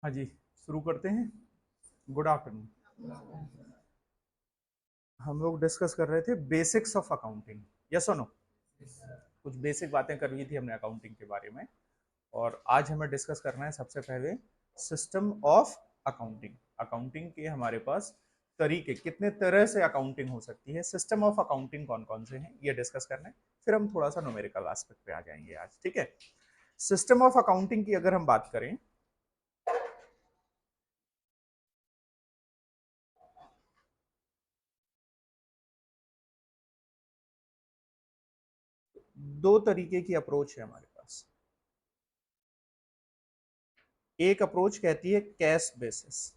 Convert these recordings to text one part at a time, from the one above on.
हाँ जी, शुरू करते हैं। Good afternoon. हम लोग डिस्कस कर रहे थे बेसिक्स ऑफ अकाउंटिंग। यस और नो? कुछ बेसिक बातें कर ली थी हमने अकाउंटिंग के बारे में, और आज हमें डिस्कस करना है सबसे पहले सिस्टम ऑफ अकाउंटिंग। अकाउंटिंग के हमारे पास तरीके, कितने तरह से अकाउंटिंग हो सकती है, सिस्टम ऑफ अकाउंटिंग कौन कौन से हैं, ये डिस्कस करना है। फिर हम थोड़ा सा न्यूमेरिकल एस्पेक्ट पे आ जाएंगे आज, ठीक है। सिस्टम ऑफ अकाउंटिंग की अगर हम बात करें, दो तरीके की अप्रोच है हमारे पास। एक अप्रोच कहती है कैश बेसिस।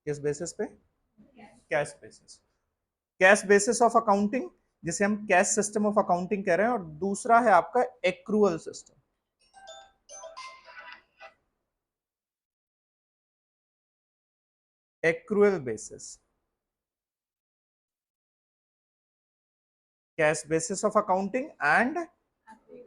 किस बेसिस पे? Cash basis. Cash basis of accounting, जिसे हम कैश सिस्टम ऑफ अकाउंटिंग कह रहे हैं, और दूसरा है आपका accrual system. Accrual basis, cash basis of accounting and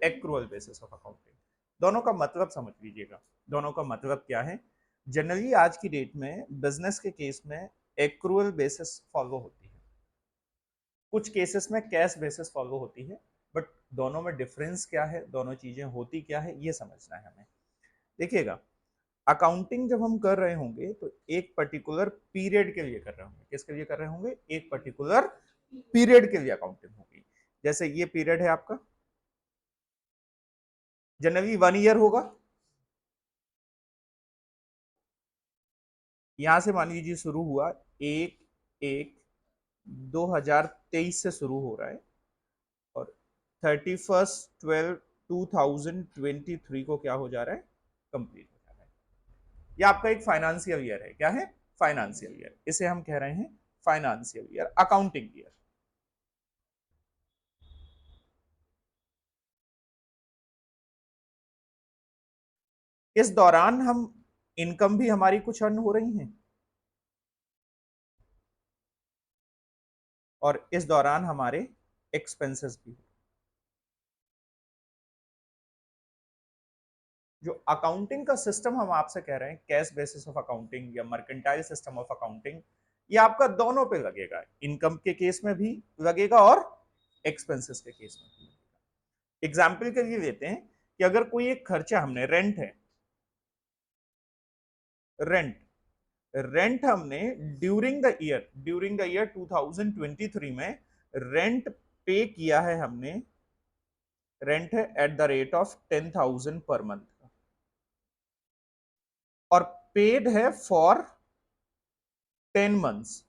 accrual basis of accounting. दोनों का मतलब समझ लीजिएगा। दोनों का मतलब क्या है? जनरली आज की डेट में बिजनेस के केस में एक्रूअल बेसिस फॉलो होती है, कुछ केसेस में कैश बेसिस फॉलो होती है, बट दोनों में डिफरेंस क्या है, दोनों चीजें होती क्या है, ये समझना है हमें। देखिएगा, अकाउंटिंग जब हम कर रहे होंगे तो एक पर्टिकुलर पीरियड के लिए कर रहे होंगे। किसके लिए कर रहे होंगे? एक पर्टिकुलर पीरियड के लिए अकाउंटिंग होगी। जैसे ये पीरियड है आपका, जनरली 1 ईयर होगा। यहां से मान लीजिए शुरू हुआ 1/1/2023 से शुरू हो रहा है, और 31/12/2023 को क्या हो जा रहा है? कंप्लीट हो जा रहा है। यह आपका एक फाइनेंशियल ईयर है। क्या है? Financial year. इसे हम कह रहे हैं फाइनेंशियल ईयर, अकाउंटिंग ईयर। इस दौरान हम इनकम भी हमारी कुछ अर्न हो रही हैं, और इस दौरान हमारे एक्सपेंसेस भी। जो अकाउंटिंग का सिस्टम हम आपसे कह रहे हैं, कैश बेसिस ऑफ अकाउंटिंग या मर्केंटाइल सिस्टम ऑफ अकाउंटिंग, ये आपका दोनों पे लगेगा। इनकम के केस में भी लगेगा और एक्सपेंसेस के केस में भी लगेगा। एग्जाम्पल के लिए लेते हैं कि अगर कोई एक खर्चा, हमने रेंट है, रेंट रेंट हमने ड्यूरिंग द ईयर 2023 में रेंट पे किया है। हमने रेंट है at the rate of 10,000 per month का, और पेड है फॉर 10 मंथ्स,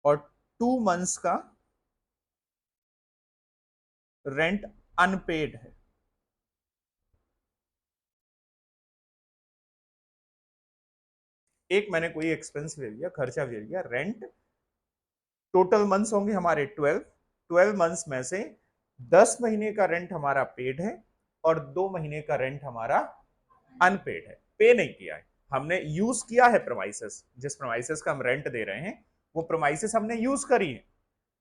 और 2 मंथ्स का रेंट अनपेड है। एक मैंने कोई एक्सपेंस ले लिया, खर्चा ले लिया, रेंट। टोटल मंथ्स होंगे हमारे 12 मंथ्स में से 10 महीने का रेंट हमारा पेड है, और 2 महीने का रेंट हमारा अनपेड है। पे नहीं किया है हमने, यूज किया है प्रमाइसेस। जिस प्रमाइसेस का हम रेंट दे रहे हैं वो प्रमाइसेस हमने यूज करी है,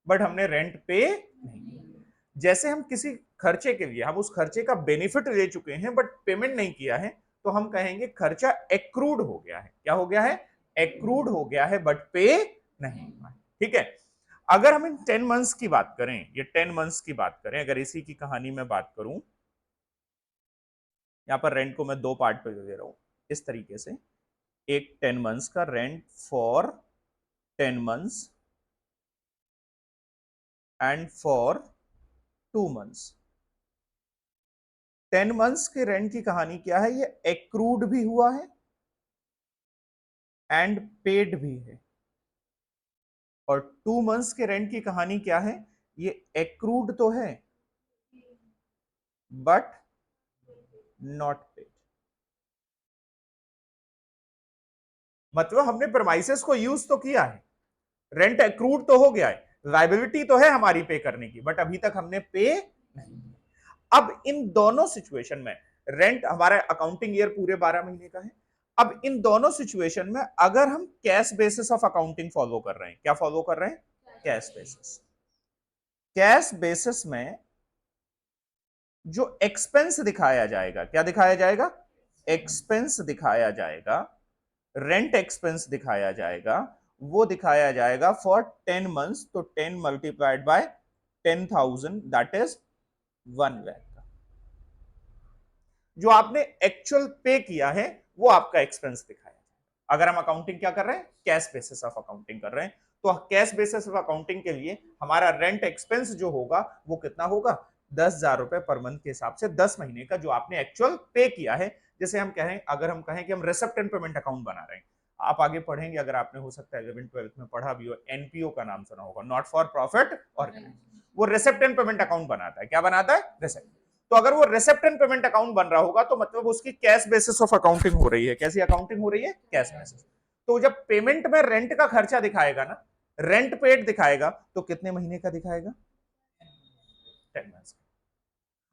बट हमने रेंट पे नहीं किया। जैसे हम किसी खर्चे के लिए हम उस खर्चे का बेनिफिट ले चुके हैं बट पेमेंट नहीं किया है, तो हम कहेंगे खर्चा एक्रूड हो गया है। क्या हो गया है? एक्रूड हो गया है, बट पे नहीं हुआ है। ठीक है। अगर हम इन 10 मंथ्स की बात करें, ये 10 मंथ्स की बात करें, अगर इसी की कहानी में बात करूं, यहां पर रेंट को मैं दो पार्ट पे दे रहा हूं इस तरीके से। एक 10 मंथ्स का rent for 10 months and for 2 months. 10 months के रेंट की कहानी क्या है? ये एक्रूड भी हुआ है एंड पेड भी है। और 2 मंथ्स के रेंट की कहानी क्या है? ये एक्रूड तो है बट नॉट पेड। मतलब हमने प्रमाइसेस को यूज तो किया है, रेंट एक्रूड तो हो गया है, लाइबिलिटी तो है हमारी पे करने की, बट अभी तक हमने पे नहीं। अब इन दोनों सिचुएशन में, रेंट हमारा अकाउंटिंग ईयर पूरे 12 महीने का है। अब इन दोनों सिचुएशन में अगर हम cash basis of accounting follow कर रहे हैं, क्या फॉलो कर रहे हैं? Cash basis. कैश बेसिस में जो एक्सपेंस दिखाया जाएगा, क्या दिखाया जाएगा? एक्सपेंस दिखाया जाएगा, रेंट एक्सपेंस दिखाया जाएगा, वो दिखाया जाएगा फॉर 10 मंथ्स। तो 10 multiplied by 10,000 that is 1 lakh का। जो आपने एक्चुअल पे किया है वो आपका एक्सपेंस दिखाया जाएगा। अगर हम अकाउंटिंग क्या कर रहे हैं? कैश बेसिस ऑफ अकाउंटिंग कर रहे हैं। तो कैश बेसिस ऑफ अकाउंटिंग के लिए हमारा रेंट एक्सपेंस जो होगा वो कितना होगा? 10,000 रुपए पर मंथ के हिसाब से 10 महीने का जो आपने एक्चुअल पे किया है। जैसे हम कहें, अगर हम कहें कि हम रिसिप्ट एंड पेमेंट अकाउंट बना रहे हैं, आप आगे पढ़ेंगे, अगर आपने हो सकता है 11th-12th में पढ़ा भी हो, एनपीओ का नाम सुना होगा, नॉट फॉर प्रॉफिट ऑर्गेनाइजेशन। वो रिसिप्ट एंड पेमेंट अकाउंट बनाता है। क्या बनाता है? रिसिप्ट। तो अगर वो रिसिप्ट एंड पेमेंट अकाउंट बन रहा होगा तो मतलब उसकी कैश बेसिस ऑफ अकाउंटिंग हो रही है। कैसी अकाउंटिंग हो रही है? Cash basis. तो जब पेमेंट में रेंट का खर्चा दिखाएगा ना, रेंट पेड दिखाएगा, तो कितने महीने का दिखाएगा? 10 मंथ्स।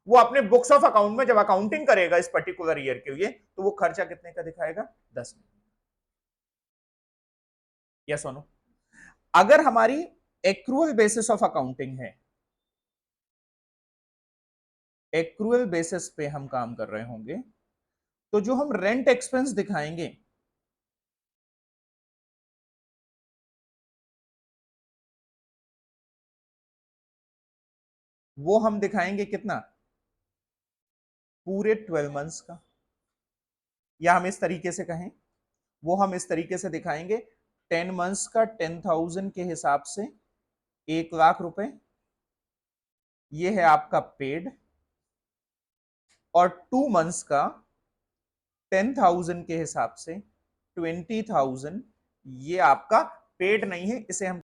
वो अपने बुक्स ऑफ अकाउंट में जब अकाउंटिंग करेगा इस पर्टिकुलर ईयर के लिए, तो वो खर्चा कितने का दिखाएगा? 10 महीने। यस और नो? अगर हमारी एक्रूअल बेसिस ऑफ अकाउंटिंग है, एक्रूअल बेसिस पे हम काम कर रहे होंगे, तो जो हम रेंट एक्सपेंस दिखाएंगे, वो हम दिखाएंगे कितना? पूरे 12 मंथ्स का। या हम इस तरीके से कहें, वो हम इस तरीके से दिखाएंगे, 10 मंथ्स का 10,000 के हिसाब से 1 लाख रुपए, ये है आपका पेड। और 2 मंथ्स का 10,000 के हिसाब से 20,000, ये आपका पेड नहीं है, इसे हम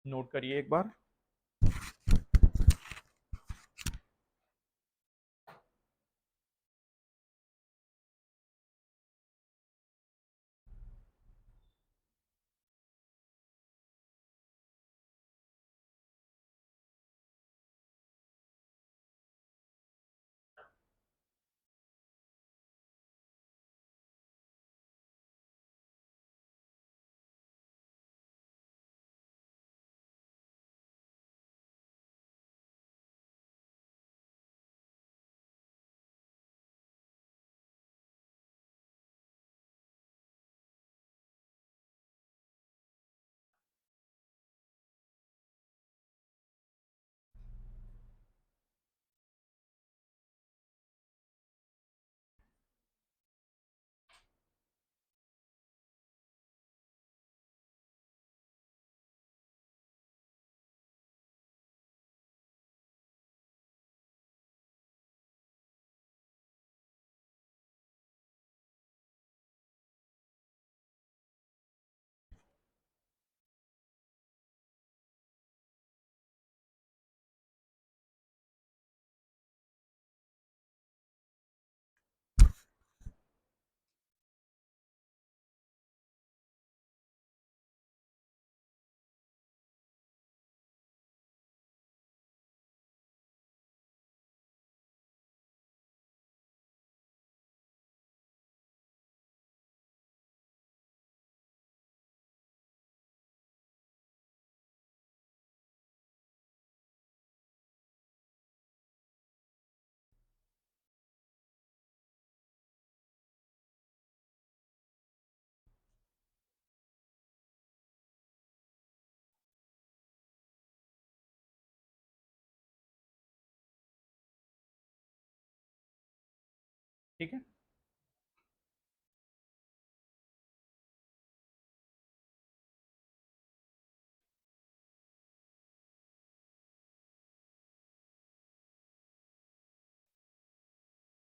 नोट करिए एक बार। ठीक है,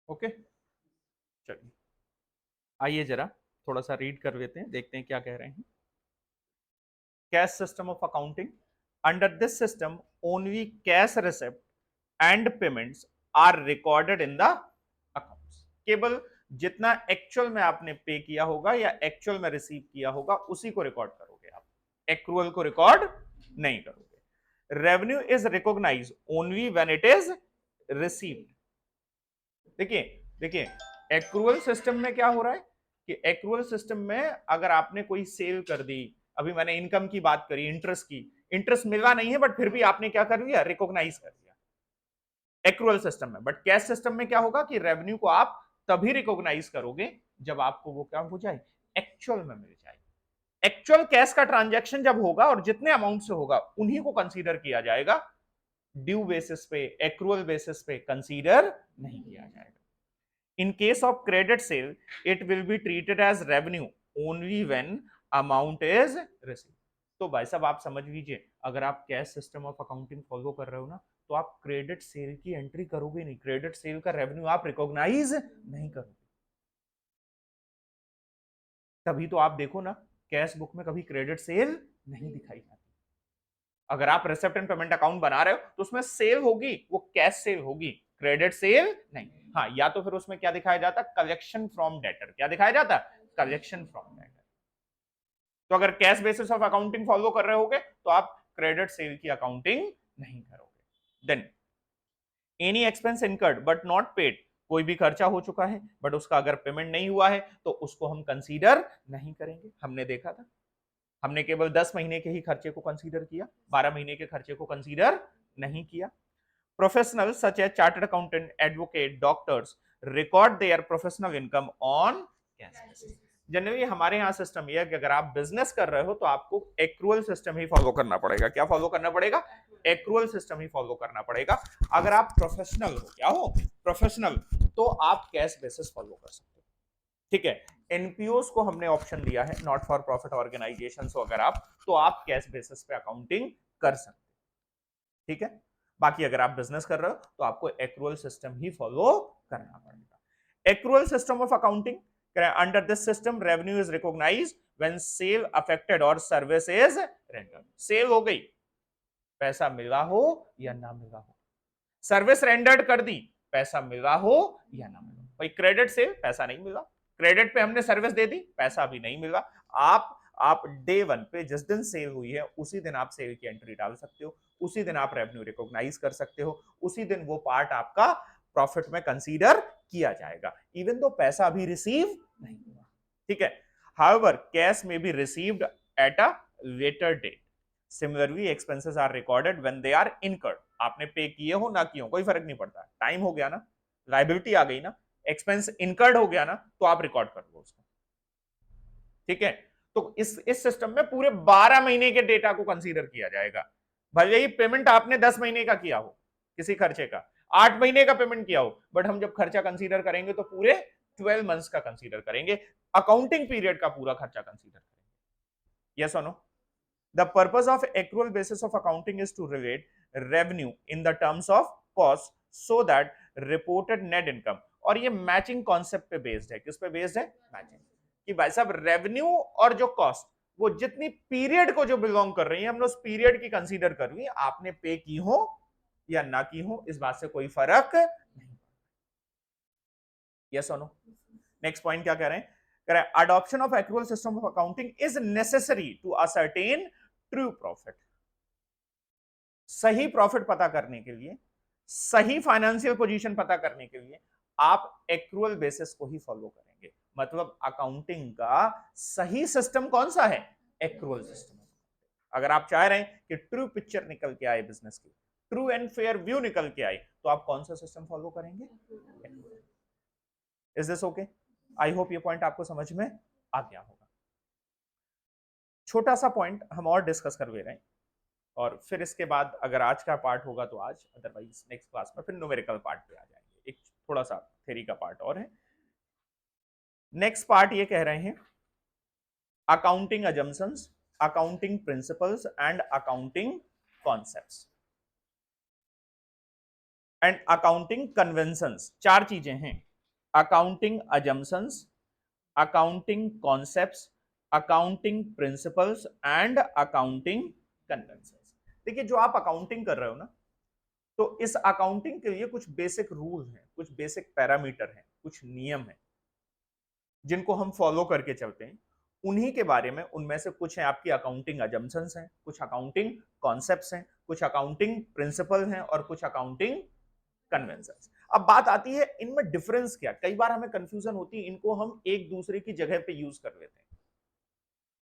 ओके, चलिए आइए जरा थोड़ा सा रीड कर लेते हैं, देखते हैं क्या कह रहे हैं। Cash system of accounting, under this system only cash receipt and payments are recorded in the accounts. केवल जितना एक्चुअल में आपने पे किया होगा या एक्चुअल में रिसीव किया होगा उसी को रिकॉर्ड करोगे आप, एक्रूअल को रिकॉर्ड नहीं करोगे। Revenue is recognise only when it is received. देखिए देखिए, एक्रूअल सिस्टम में क्या हो रहा है कि एक्रूअल सिस्टम में अगर आपने कोई सेल कर दी, अभी मैंने इनकम की बात करी, इंटरेस्ट की, इंटरेस्ट मिला नहीं है बट फिर भी आपने क्या कर दिया, रिकॉग्नाइज कर दिया एक्रूअल सिस्टम में। बट कैश सिस्टम में क्या होगा कि रेवेन्यू को आप तभी रिकॉग्नाइज करोगे जब आपको वो क्या हो जाए, एक्चुअल में मिल जाए। एक्चुअल कैश का ट्रांजैक्शन जब होगा और जितने अमाउंट से होगा उन्हीं को कंसीडर किया जाएगा, ड्यू बेसिस पे, एक्रूअल बेसिस पे कंसीडर नहीं किया जाएगा। In case of credit sale, it will be treated as revenue only when amount is received. तो भाई साहब आप समझ लीजिए, अगर आप cash system of accounting follow कर रहे हो ना, तो आप क्रेडिट सेल की एंट्री करोगे नहीं, क्रेडिट सेल का रेवेन्यू आप रिकॉग्नाइज नहीं करोगे। तभी तो आप देखो ना, कैश बुक में कभी क्रेडिट सेल नहीं दिखाई जाती। अगर आप रिसिप्ट एंड पेमेंट अकाउंट बना रहे हो तो उसमें सेल होगी, वो कैश सेल होगी, क्रेडिट सेल नहीं। हाँ, या तो फिर उसमें क्या दिखाया जाता, कलेक्शन फ्रॉम डेटर। क्या दिखाया जाता, कलेक्शन फ्रॉम डेटर। तो अगर cash basis of accounting follow कर रहे होगे तो आप क्रेडिट सेल की अकाउंटिंग नहीं करोगे। Then any expense incurred but not paid, कोई भी खर्चा हो चुका है बट उसका अगर पेमेंट नहीं हुआ है तो उसको हम कंसीडर नहीं करेंगे। हमने देखा था, हमने केवल 10 महीने के ही खर्चे को कंसीडर किया, 12 महीने के खर्चे को कंसीडर नहीं किया। Professional such as chartered accountant, advocate, doctors record their professional income on cash basis. Generally हमारे यहाँ सिस्टम यह है कि अगर आप बिजनेस कर रहे हो तो आपको एक्रूअल सिस्टम ही फॉलो करना पड़ेगा। क्या फॉलो करना पड़ेगा, एक्रूअल सिस्टम ही फॉलो करना पड़ेगा। अगर आप प्रोफेशनल हो, क्या हो, प्रोफेशनल, तो आप कैश बेसिस फॉलो कर सकते हो। ठीक है, एनपीओस को हमने ऑप्शन दिया है, नॉट फॉर प्रॉफिट ऑर्गेनाइजेशन, हो अगर आप, तो आप कैश बेसिस पे अकाउंटिंग कर सकते। ठीक है, बाकी अगर आप बिजनेस कर रहे हो तो आपको एक्रूअल सिस्टम ही फॉलो करना पड़ेगा। Accrual system of accounting, under this system revenue is recognised when sale affected और सर्विस इज रेंडर्ड। सेल हो गई, पैसा मिला हो या ना मिला हो, सर्विस रेंडर्ड कर दी, पैसा मिला हो या ना मिला। भाई क्रेडिट सेल, पैसा नहीं मिला, क्रेडिट पे हमने सर्विस दे दी, पैसा भी नहीं मिला। आप डे वन पे जिस दिन सेल हुई है उसी दिन आप सेल की एंट्री डाल सकते हो, उसी दिन आप रेवेन्यू रिकॉग्नाइज कर सकते हो, उसी दिन वो पार्ट आपका प्रॉफिट में कंसीडर किया जाएगा, इवन दो पैसा अभी रिसीव नहीं हुआ। ठीक है। हाउएवर कैश में be received at a later date. Similarly expenses are recorded when they are incurred. आपने पे किए हो ना किए हो कोई फर्क नहीं पड़ता, टाइम हो गया ना, लाइबिलिटी आ गई ना, एक्सपेंस इनकर्ड हो गया ना, तो आप रिकॉर्ड कर लो उसको। ठीक है। तो इस सिस्टम में पूरे 12 महीने के डेटा को कंसीडर किया जाएगा। भले ही पेमेंट आपने 10 महीने का किया हो किसी खर्चे का, 8 महीने का पेमेंट किया हो, बट हम जब खर्चा कंसीडर करेंगे तो पूरे 12 मंथ्स का कंसीडर करेंगे, अकाउंटिंग पीरियड का पूरा खर्चा कंसीडर करेंगे। यस और no? The purpose of accrual basis of accounting is to relate revenue in the terms of cost so that reported net income, और ये मैचिंग कॉन्सेप्ट पे बेस्ड है। किस पे बेस्ड है? मैचिंग। कि भाई साहब रेवेन्यू और जो कॉस्ट वो जितनी पीरियड को जो बिलोंग कर रही है हमने उस पीरियड की कंसीडर कर रही है, आपने पे की हो या ना की हो इस बात से कोई फर्क नहीं। यस और नो? नेक्स्ट पॉइंट क्या कह रहे हैं? adoption of accrual system of accounting is necessary to ascertain true profit। सही प्रॉफिट पता करने के लिए, सही फाइनेंशियल पोजीशन पता करने के लिए आप एक्रूअल बेसिस को ही फॉलो करेंगे। मतलब अकाउंटिंग का सही सिस्टम कौन सा है? Accrual system. अगर आप चाह रहे हैं कि ट्रू पिक्चर निकल के आए बिजनेस की, ट्रू एंड फेयर व्यू निकल के आए, तो आप कौन सा सिस्टम फॉलो करेंगे? Is this okay? I hope ये पॉइंट आपको समझ में आ गया होगा। छोटा सा पॉइंट हम और डिस्कस कर ले रहे हैं, और फिर इसके बाद अगर आज का पार्ट होगा तो आज, अदरवाइज नेक्स्ट क्लास में फिर न्यूमेरिकल पार्ट पे आ जाएंगे। एक थोड़ा सा थ्योरी का पार्ट और है। नेक्स्ट पार्ट ये कह रहे हैं accounting assumptions, accounting principles and accounting concepts and accounting conventions. चार चीजें हैं, accounting assumptions, accounting concepts, accounting principles and accounting conventions. देखिए जो आप अकाउंटिंग कर रहे हो ना, तो इस अकाउंटिंग के लिए कुछ बेसिक रूल हैं, कुछ बेसिक पैरामीटर हैं, कुछ नियम हैं जिनको हम फॉलो करके चलते हैं। उन्हीं के बारे में, उनमें से कुछ है आपकी अकाउंटिंग अजम्पशंस हैं, कुछ अकाउंटिंग कॉन्सेप्ट्स हैं, कुछ अकाउंटिंग प्रिंसिपल हैं और कुछ अकाउंटिंग कन्वेंशंस। अब बात आती है इनमें डिफरेंस क्या, कई बार हमें कंफ्यूजन होती है, इनको हम एक दूसरे की जगह पे यूज कर लेते हैं।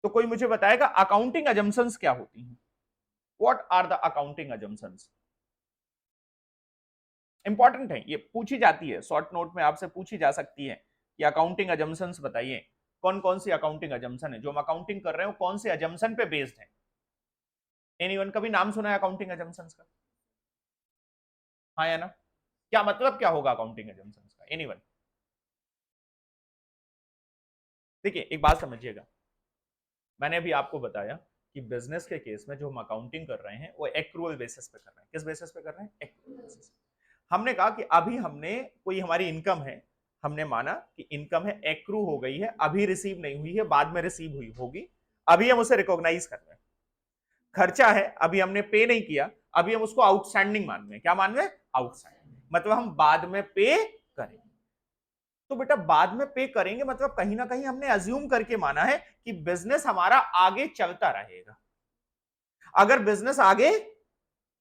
तो कोई मुझे बताएगा अकाउंटिंग अजम्पशंस क्या होती हैं? What are the accounting assumptions? Important है, ये पूछी जाती है, शॉर्ट नोट में आपसे पूछी जा सकती है कि अकाउंटिंग अजम्पशंस बताइए, कौन कौन सी अकाउंटिंग अजम्पशन है जो हम अकाउंटिंग कर रहे हो, कौन से अजम्पशन पे बेस्ड है? एनीवन कभी नाम सुना है अकाउंटिंग अजम्पशंस का? हाँ या ना? क्या मतलब क्या होगा अकाउंटिंग अजम्पशंस का? एनीवन? देखिए एक बात समझिएगा, मैंने अभी आपको बताया कि बिजनेस के केस में जो हम अकाउंटिंग कर रहे हैं वो एक्रूअल बेसिस पे कर रहे हैं। किस बेसिस पे कर रहे हैं? Accrual basis. हमने कहा कि अभी हमने कोई हमारी इनकम है, हमने माना कि इनकम है, एक्रू हो गई है, अभी रिसीव नहीं हुई है, बाद में रिसीव हुई होगी, अभी हम उसे रिकॉग्नाइज कर रहे हैं। खर्चा है, अभी हमने पे नहीं किया, अभी हम उसको आउटस्टैंडिंग मान रहे हैं। क्या मान रहे हैं? आउटस्टैंडिंग, मतलब हम बाद में पे करेंगे। तो बेटा बाद में पे करेंगे मतलब कहीं ना कहीं हमने अज्यूम करके माना है कि बिजनेस हमारा आगे चलता रहेगा। अगर बिजनेस आगे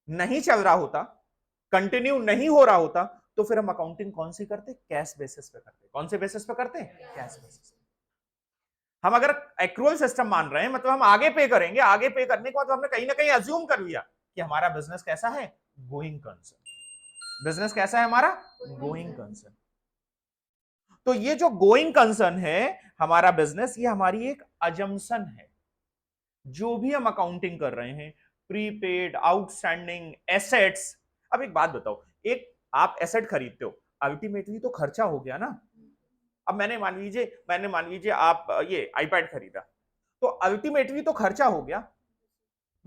नहीं चल रहा होता, कंटिन्यू नहीं हो रहा होता, तो फिर हम अकाउंटिंग कौन सी करते? कैश बेसिस पे करते। कौन से बेसिस पे करते? Cash basis. हम अगर एक्रूअल सिस्टम मान रहे हैं मतलब हम आगे पे करेंगे, आगे पे करने के बाद हमने कहीं ना कहीं अज्यूम कर लिया कि हमारा बिजनेस कैसा है? Going concern. बिजनेस कैसा है हमारा? Going concern. तो ये जो गोइंग कंसर्न है हमारा बिजनेस, ये हमारी एक अजम्पशन है। जो भी हम अकाउंटिंग कर रहे हैं, प्रीपेड, आउटस्टैंडिंग, एसेट्स। अब एक बात बताओ, एक आप एसेट खरीदते हो, अल्टीमेटली तो खर्चा हो गया ना। अब मैंने मान लीजिए आप ये आईपैड खरीदा, तो अल्टीमेटली तो खर्चा हो गया,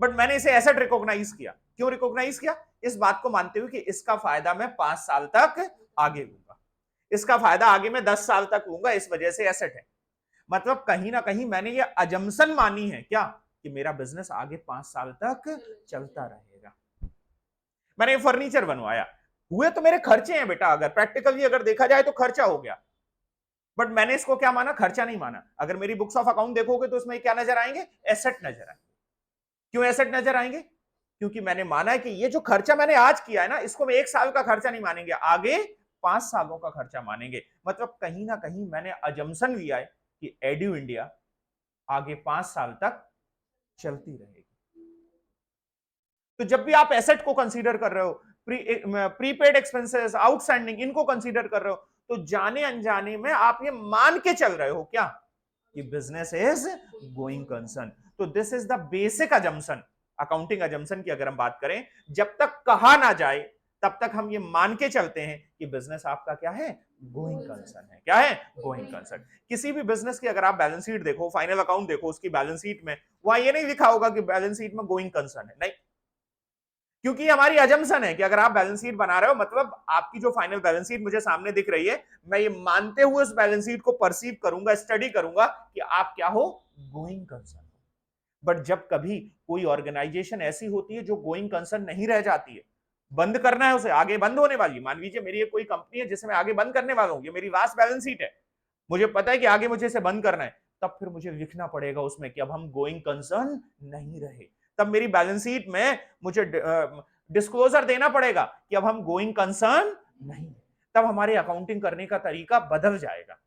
बट मैंने इसे एसेट रिकॉग्नाइज किया। क्यों रिकॉग्नाइज किया? इस बात को मानते हुए कि इसका फायदा मैं 5 साल तक आगे लूंगा, इसका फायदा आगे मैं 10 साल तक लूंगा, इस वजह से एसेट है। मतलब कहीं ना कहीं मैंने ये अजम्पशन मानी है क्या कि कि मेरा बिजनेस आगे 5 साल तक चलता रहेगा। मैंने फर्नीचर बनवाया, हुए तो मेरे खर्चे हैं बेटा, अगर प्रैक्टिकली अगर देखा जाए तो खर्चा हो गया, बट मैंने इसको क्या माना, खर्चा नहीं माना। अगर मेरी बुक्स ऑफ अकाउंट देखोगे तो इसमें क्या नजर आएंगे, एसेट नजर आएंगे। क्यों एसेट नजर आएंगे, क्योंकि मैंने माना है कि ये जो खर्चा मैंने आज किया है ना, इसको मैं 1 साल का खर्चा नहीं मानेंगे, आगे 5 सालों का खर्चा मानेंगे। मतलब कहीं ना कहीं मैंने अजम्पशन लिया है कि एड्यू इंडिया आगे 5 साल तक चलती रहेगी। तो जब भी आप एसेट को कंसीडर कर रहे हो, प्रीपेड एक्सपेंसेस, आउटस्टैंडिंग, इनको कंसीडर कर रहे हो, तो जाने अनजाने में आप ये मान के चल रहे हो क्या, कि बिजनेस इज गोइंग कंसर्न। तो this is the basic assumption, accounting assumption की अगर हम बात करें, जब तक कहा ना जाए तब तक हम ये मान के चलते हैं कि बिजनेस आपका क्या है, गोइंग कंसर्न है। क्या है, गोइंग कंसर्न। किसी भी बिजनेस की अगर आप बैलेंस शीट देखो, फाइनल अकाउंट देखो, उसकी बैलेंस शीट में वहां ये नहीं लिखा होगा कि बैलेंस शीट में गोइंग कंसर्न है, नहीं, क्योंकि हमारी अजम्पशन है कि अगर आप बैलेंस शीट बना रहे हो, मतलब आपकी जो फाइनल बैलेंस शीट मुझे सामने दिख रही है, मैं ये मानते हुए उस बैलेंस शीट को परसीव करूंगा, स्टडी करूंगा कि आप क्या हो, गोइंग कंसर्न। बट जब कभी कोई ऑर्गेनाइजेशन ऐसी होती है जो गोइंग कंसर्न नहीं रह जाती है, बंद करना है उसे, आगे बंद होने वाली, मान लीजिए मेरी कोई कंपनी है जिसे मैं आगे बंद करने वाला हूं, ये मेरी वास्ट बैलेंस शीट है, मुझे पता है कि आगे मुझे इसे बंद करना है, तब फिर मुझे लिखना पड़ेगा उसमें कि अब हम गोइंग कंसर्न नहीं रहे। तब मेरी बैलेंस शीट में मुझे डिस्क्लोजर देना पड़ेगा कि अब हम गोइंग कंसर्न नहीं। तब हमारे अकाउंटिंग करने का तरीका बदल जाएगा।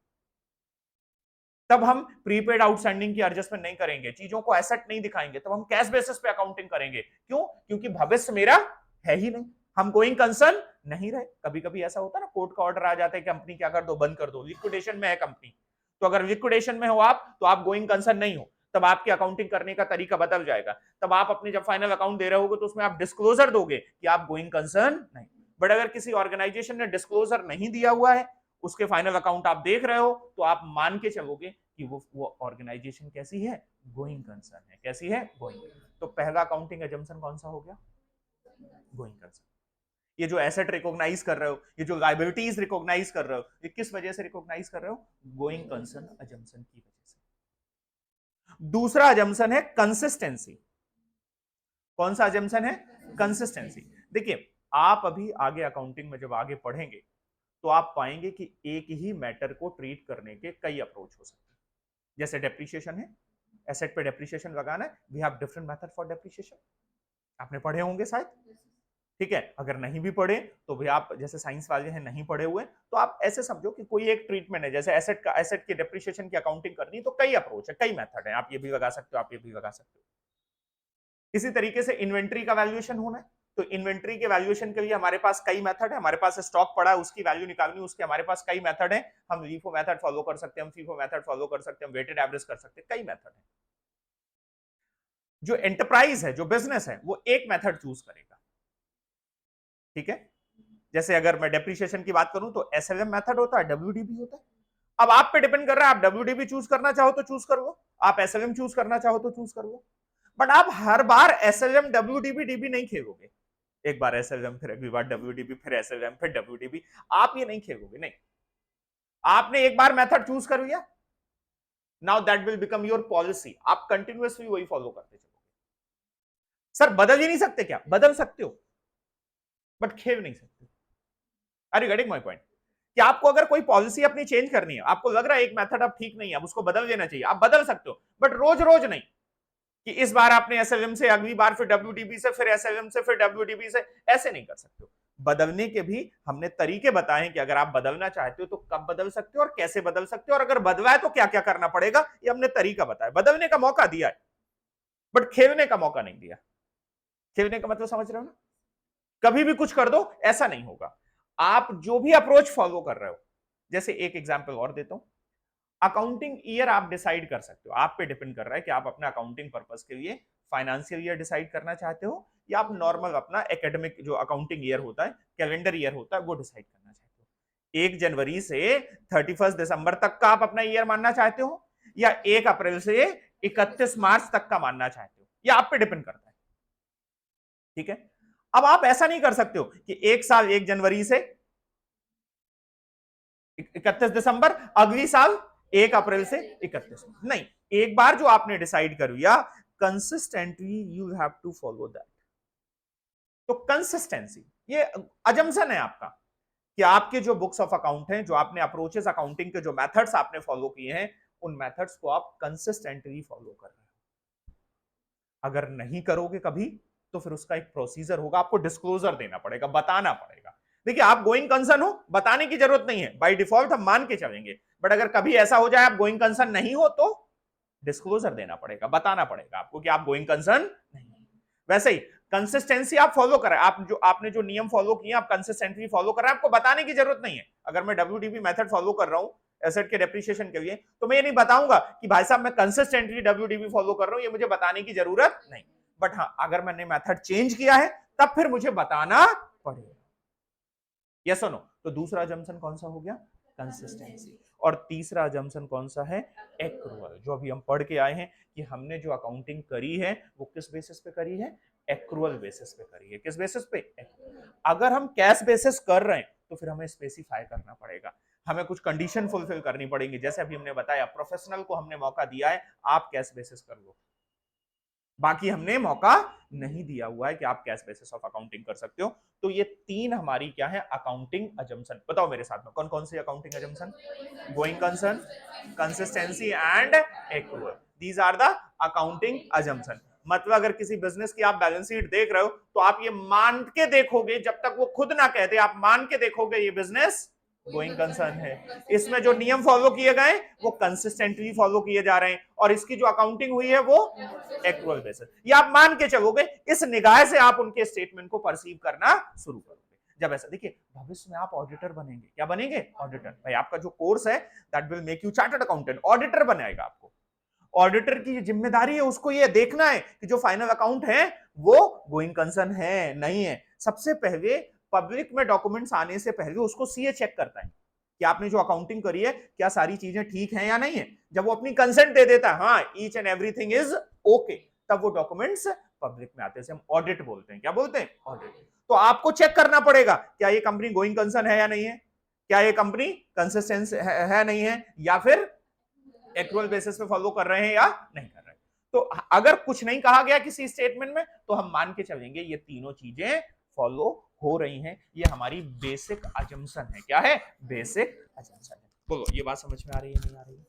तब हम प्रीपेड आउटस्टैंडिंग की एडजस्टमेंट नहीं करेंगे, चीजों को एसेट नहीं दिखाएंगे, तब हम कैश बेसिस पे अकाउंटिंग करेंगे। क्यों, क्योंकि भविष्य मेरा है ही नहीं, हम गोइंग कंसर्न नहीं रहे। कभी कभी ऐसा होता है ना, कोर्ट का ऑर्डर आ जाता है, कंपनी क्या कर दो, बंद कर दो, लिक्विडेशन में है कंपनी, तो अगर लिक्विडेशन में हो आप, तो आप गोइंग कंसर्न नहीं हो, तब आपकी अकाउंटिंग करने का तरीका बदल जाएगा। तब आप अपने जब फाइनल अकाउंट दे रहे होगे तो उसमें आप डिस्क्लोजर दोगे कि आप गोइंग कंसर्न नहीं। बट अगर किसी ऑर्गेनाइजेशन ने डिस्क्लोजर नहीं दिया हुआ है, उसके फाइनल अकाउंट आप देख रहे हो, तो आप मान के चलोगे कि वो ऑर्गेनाइजेशन कैसी है, गोइंग कंसर्न है। कैसी है, गोइंग। तो पहला अकाउंटिंग एजम्पशन कौन सा हो गया, गोइंग कंसर्न। ये जो एसेट रिकॉग्नाइज कर रहे हो, ये जो लायबिलिटीज रिकॉग्नाइज कर रहे हो, ये किस वजह से रिकॉग्नाइज कर रहे हो, गोइंग कंसर्न अजम्पशन की वजह से। दूसरा अजम्पशन है कंसिस्टेंसी। कौन सा अजम्पशन है, कंसिस्टेंसी। देखिए, आप अभी आगे अकाउंटिंग में जब आगे पढ़ेंगे तो आप पाएंगे कि एक ही मैटर को ट्रीट करने के कई अप्रोच हो सकते हैं। जैसे डेप्रिसिएशन है, एसेट पे डेप्रिसिएशन लगाना है, we have different method for depreciation, आपने पढ़े होंगे शायद, ठीक है। अगर नहीं भी पढ़े तो भी आप, जैसे साइंस वाले हैं, नहीं पढ़े हुए, तो आप ऐसे समझो कि कोई एक ट्रीटमेंट है, जैसे एसेट का, एसेट की डेप्रिसिएशन की अकाउंटिंग करनी है तो कई अप्रोच है, कई मेथड है, आप ये भी लगा सकते हो, आप ये भी लगा सकते हो। इसी तरीके से इन्वेंट्री का वैल्यूएशन होना है, तो इन्वेंट्री के वैल्यूएशन के लिए हमारे पास कई मेथड है, हमारे पास स्टॉक पड़ा है, उसकी वैल्यू निकालनी, उसके हमारे पास कई मेथड है। हम लीफो मेथड फॉलो कर सकते हैं, हम फीफो मेथड फॉलो कर सकते हैं, हम वेटेड एवरेज कर सकते हैं, कई मेथड है। जो एंटरप्राइज है, जो बिजनेस है, वो एक मेथड चूज करेगा, ठीक है। जैसे अगर मैं डेप्रिसिएशन की बात करूं तो एसएलएम मेथड होता है, डब्ल्यूडीबी होता है। अब आप पे डिपेंड कर रहा है, आप डब्ल्यूडीबी चूज करना चाहो तो चूज कर लो, आप एसएलएम चूज करना चाहो तो चूज कर लो। बट आप हर बार एसएलएम डब्ल्यूडीबी डीबी नहीं खेलोगे, एक बार एसएलएम, फिर अगली बार डब्ल्यूडीबी, फिर एसएलएम, फिर डब्ल्यूडीबी, आप ये नहीं खेलोगे, नहीं। आपने एक बार मेथड चूज कर लिया, now that will become your policy, आप कंटिन्यूअसली वही फॉलो करते चलोगे। सर बदल ही नहीं सकते क्या, बदल सकते हो, बट खेल नहीं सकते। Are you getting my point, कि आपको अगर कोई पॉलिसी अपनी चेंज करनी है, आपको लग रहा है एक मेथड अब ठीक नहीं है, अब उसको बदल देना चाहिए, आप बदल सकते हो, बट रोज रोज नहीं, कि इस बार आपने एसएलएम से, अगली बार फिर डब्ल्यूडीबी से, फिर एसएलएम से, फिर डब्ल्यूडीबी से, ऐसे नहीं कर सकते हो। बदलने के भी हमने तरीके बताए हैं कि अगर आप बदलना चाहते हो तो कब बदल सकते हो और कैसे बदल सकते हो, और अगर बदला है तो क्या क्या करना पड़ेगा, ये हमने तरीका बताया। बदलने का मौका दिया है, बट खेलने का मौका नहीं दिया। खेलने का मतलब समझ रहे हो ना, कभी भी कुछ कर दो, ऐसा नहीं होगा। आप जो भी अप्रोच फॉलो कर रहे हो, जैसे एक एग्जांपल और देता हूं, अकाउंटिंग ईयर आप डिसाइड कर सकते हो, आप पे डिपेंड कर रहा है कि आप अपना अकाउंटिंग पर्पस के लिए फाइनेंशियल ईयर डिसाइड करना चाहते हो, या आप नॉर्मल अपना एकेडमिक जो अकाउंटिंग ईयर होता है, कैलेंडर ईयर होता है, वो डिसाइड करना चाहते हो। 1 जनवरी से 31 दिसंबर तक का आप अपना ईयर मानना चाहते हो, या 1 अप्रैल से 31 मार्च तक का मानना चाहते हो, या आप पे डिपेंड करता है, ठीक है। अब आप ऐसा नहीं कर सकते हो कि एक साल 1 जनवरी से 31 दिसंबर, अगली साल 1 अप्रैल से 31, नहीं। एक बार जो आपने डिसाइड कर लिया, consistently you have to follow that. तो कंसिस्टेंसी ये अजम्पशन है आपका कि आपके जो बुक्स ऑफ अकाउंट हैं, जो आपने अप्रोचेस अकाउंटिंग के जो मेथड्स आपने फॉलो किए हैं, उन मेथड्स को आप कंसिस्टेंटली फॉलो कर रहे हैं। अगर नहीं करोगे कभी तो फिर उसका एक प्रोसीजर होगा, आपको डिस्क्लोजर देना पड़ेगा, बताना पड़ेगा। देखिए आप गोइंग कंसर्न हो, बताने की जरूरत नहीं है, बाय डिफॉल्ट हम मान के चलेंगे। बट अगर कभी ऐसा हो जाए आप गोइंग कंसर्न नहीं हो तो डिस्क्लोजर देना पड़ेगा, बताना पड़ेगा आपको कि आप गोइंग कंसर्न नहीं। वैसे ही कंसिस्टेंसी आप फॉलो करें, आप जो आपने जो नियम फॉलो किए आप कंसिस्टेंटली फॉलो कर रहे हैं, आपको बताने की जरूरत नहीं है। अगर मैं डब्ल्यूडीपी मेथड फॉलो कर रहा हूं एसेट के डेप्रिसिएशन के लिए, तो मैं ये नहीं बताऊंगा कि भाई साहब मैं कंसिस्टेंटली डब्ल्यूडीपी फॉलो कर रहा हूं, ये मुझे बताने की जरूरत नहीं। बट हाँ, अगर मैंने मेथड चेंज किया है तब फिर मुझे बताना पड़ेगा। यस और नो? तो दूसरा जंक्शन कौन सा हो गया? कंसिस्टेंसी। और तीसरा जंक्शन कौन सा है? एक्रूअल। जो अभी हम पढ़ के आए हैं कि हमने जो अकाउंटिंग करी है वो किस बेसिस पे करी है? एक्रूअल बेसिस पे करी है। किस बेसिस पे? अगर हम कैश बेसिस कर रहे हैं तो फिर हमें स्पेसिफाई करना पड़ेगा, हमें कुछ कंडीशन फुलफिल करनी पड़ेगी। जैसे अभी हमने बताया, प्रोफेशनल को हमने मौका दिया है आप कैश बेसिस कर लो, बाकी हमने मौका नहीं दिया हुआ है कि आप कैश बेसिस ऑफ अकाउंटिंग कर सकते हो। तो ये तीन हमारी क्या है? Accounting assumption. बताओ मेरे साथ में कौन कौन सी accounting assumption? Going concern, consistency and accrual. These are the accounting assumption. मतलब अगर किसी बिजनेस की आप बैलेंस शीट देख रहे हो तो आप ये मान के देखोगे, जब तक वो खुद ना कहते आप मान के देखोगे ये बिजनेस गोइंग कंसर्न है। इसमें जो नियम फॉलो किए गए वो कंसिस्टेंटली फॉलो किए जा रहे हैं, और इसकी जो अकाउंटिंग हुई है वो एक्रूअल बेसिस। ये आप मान के चलोगे, इस निगाह से आप उनके स्टेटमेंट को परसीव करना शुरू करोगे। जब ऐसा देखिए, भविष्य में आप ऑडिटर बनेंगे। क्या बनेंगे? ऑडिटर। भाई आपका जो कोर्स है that will make you chartered accountant, auditor बनाएगा आपको। ऑडिटर की जिम्मेदारी है, उसको ये देखना है कि जो फाइनल अकाउंट है वो गोइंग कंसर्न है नहीं है। सबसे पहले पब्लिक में डॉक्यूमेंट्स आने से पहले उसको सीए चेक करता है कि आपने जो अकाउंटिंग करी है क्या सारी चीजें ठीक हैं या नहीं है। जब वो अपनी कंसेंट दे देता है, हाँ each and everything is okay, तब वो डॉक्यूमेंट्स पब्लिक में आते हैं। हम ऑडिट बोलते हैं। क्या बोलते हैं? ऑडिट। तो आपको चेक करना पड़ेगा क्या ये कंपनी गोइंग कंसर्न है या नहीं है, क्या ये कंपनी कंसिस्टेंस है नहीं है, या फिर एक्चुअल बेसिस पे फॉलो कर रहे हैं या नहीं कर रहे हैं। तो अगर कुछ नहीं कहा गया किसी स्टेटमेंट में तो हम मान के चलेंगे ये तीनों चीजें फॉलो हो रही हैं। ये हमारी बेसिक अजम्पशन है। क्या है? बेसिक अजम्पशन है। बोलो ये बात समझ में आ रही है नहीं आ रही है?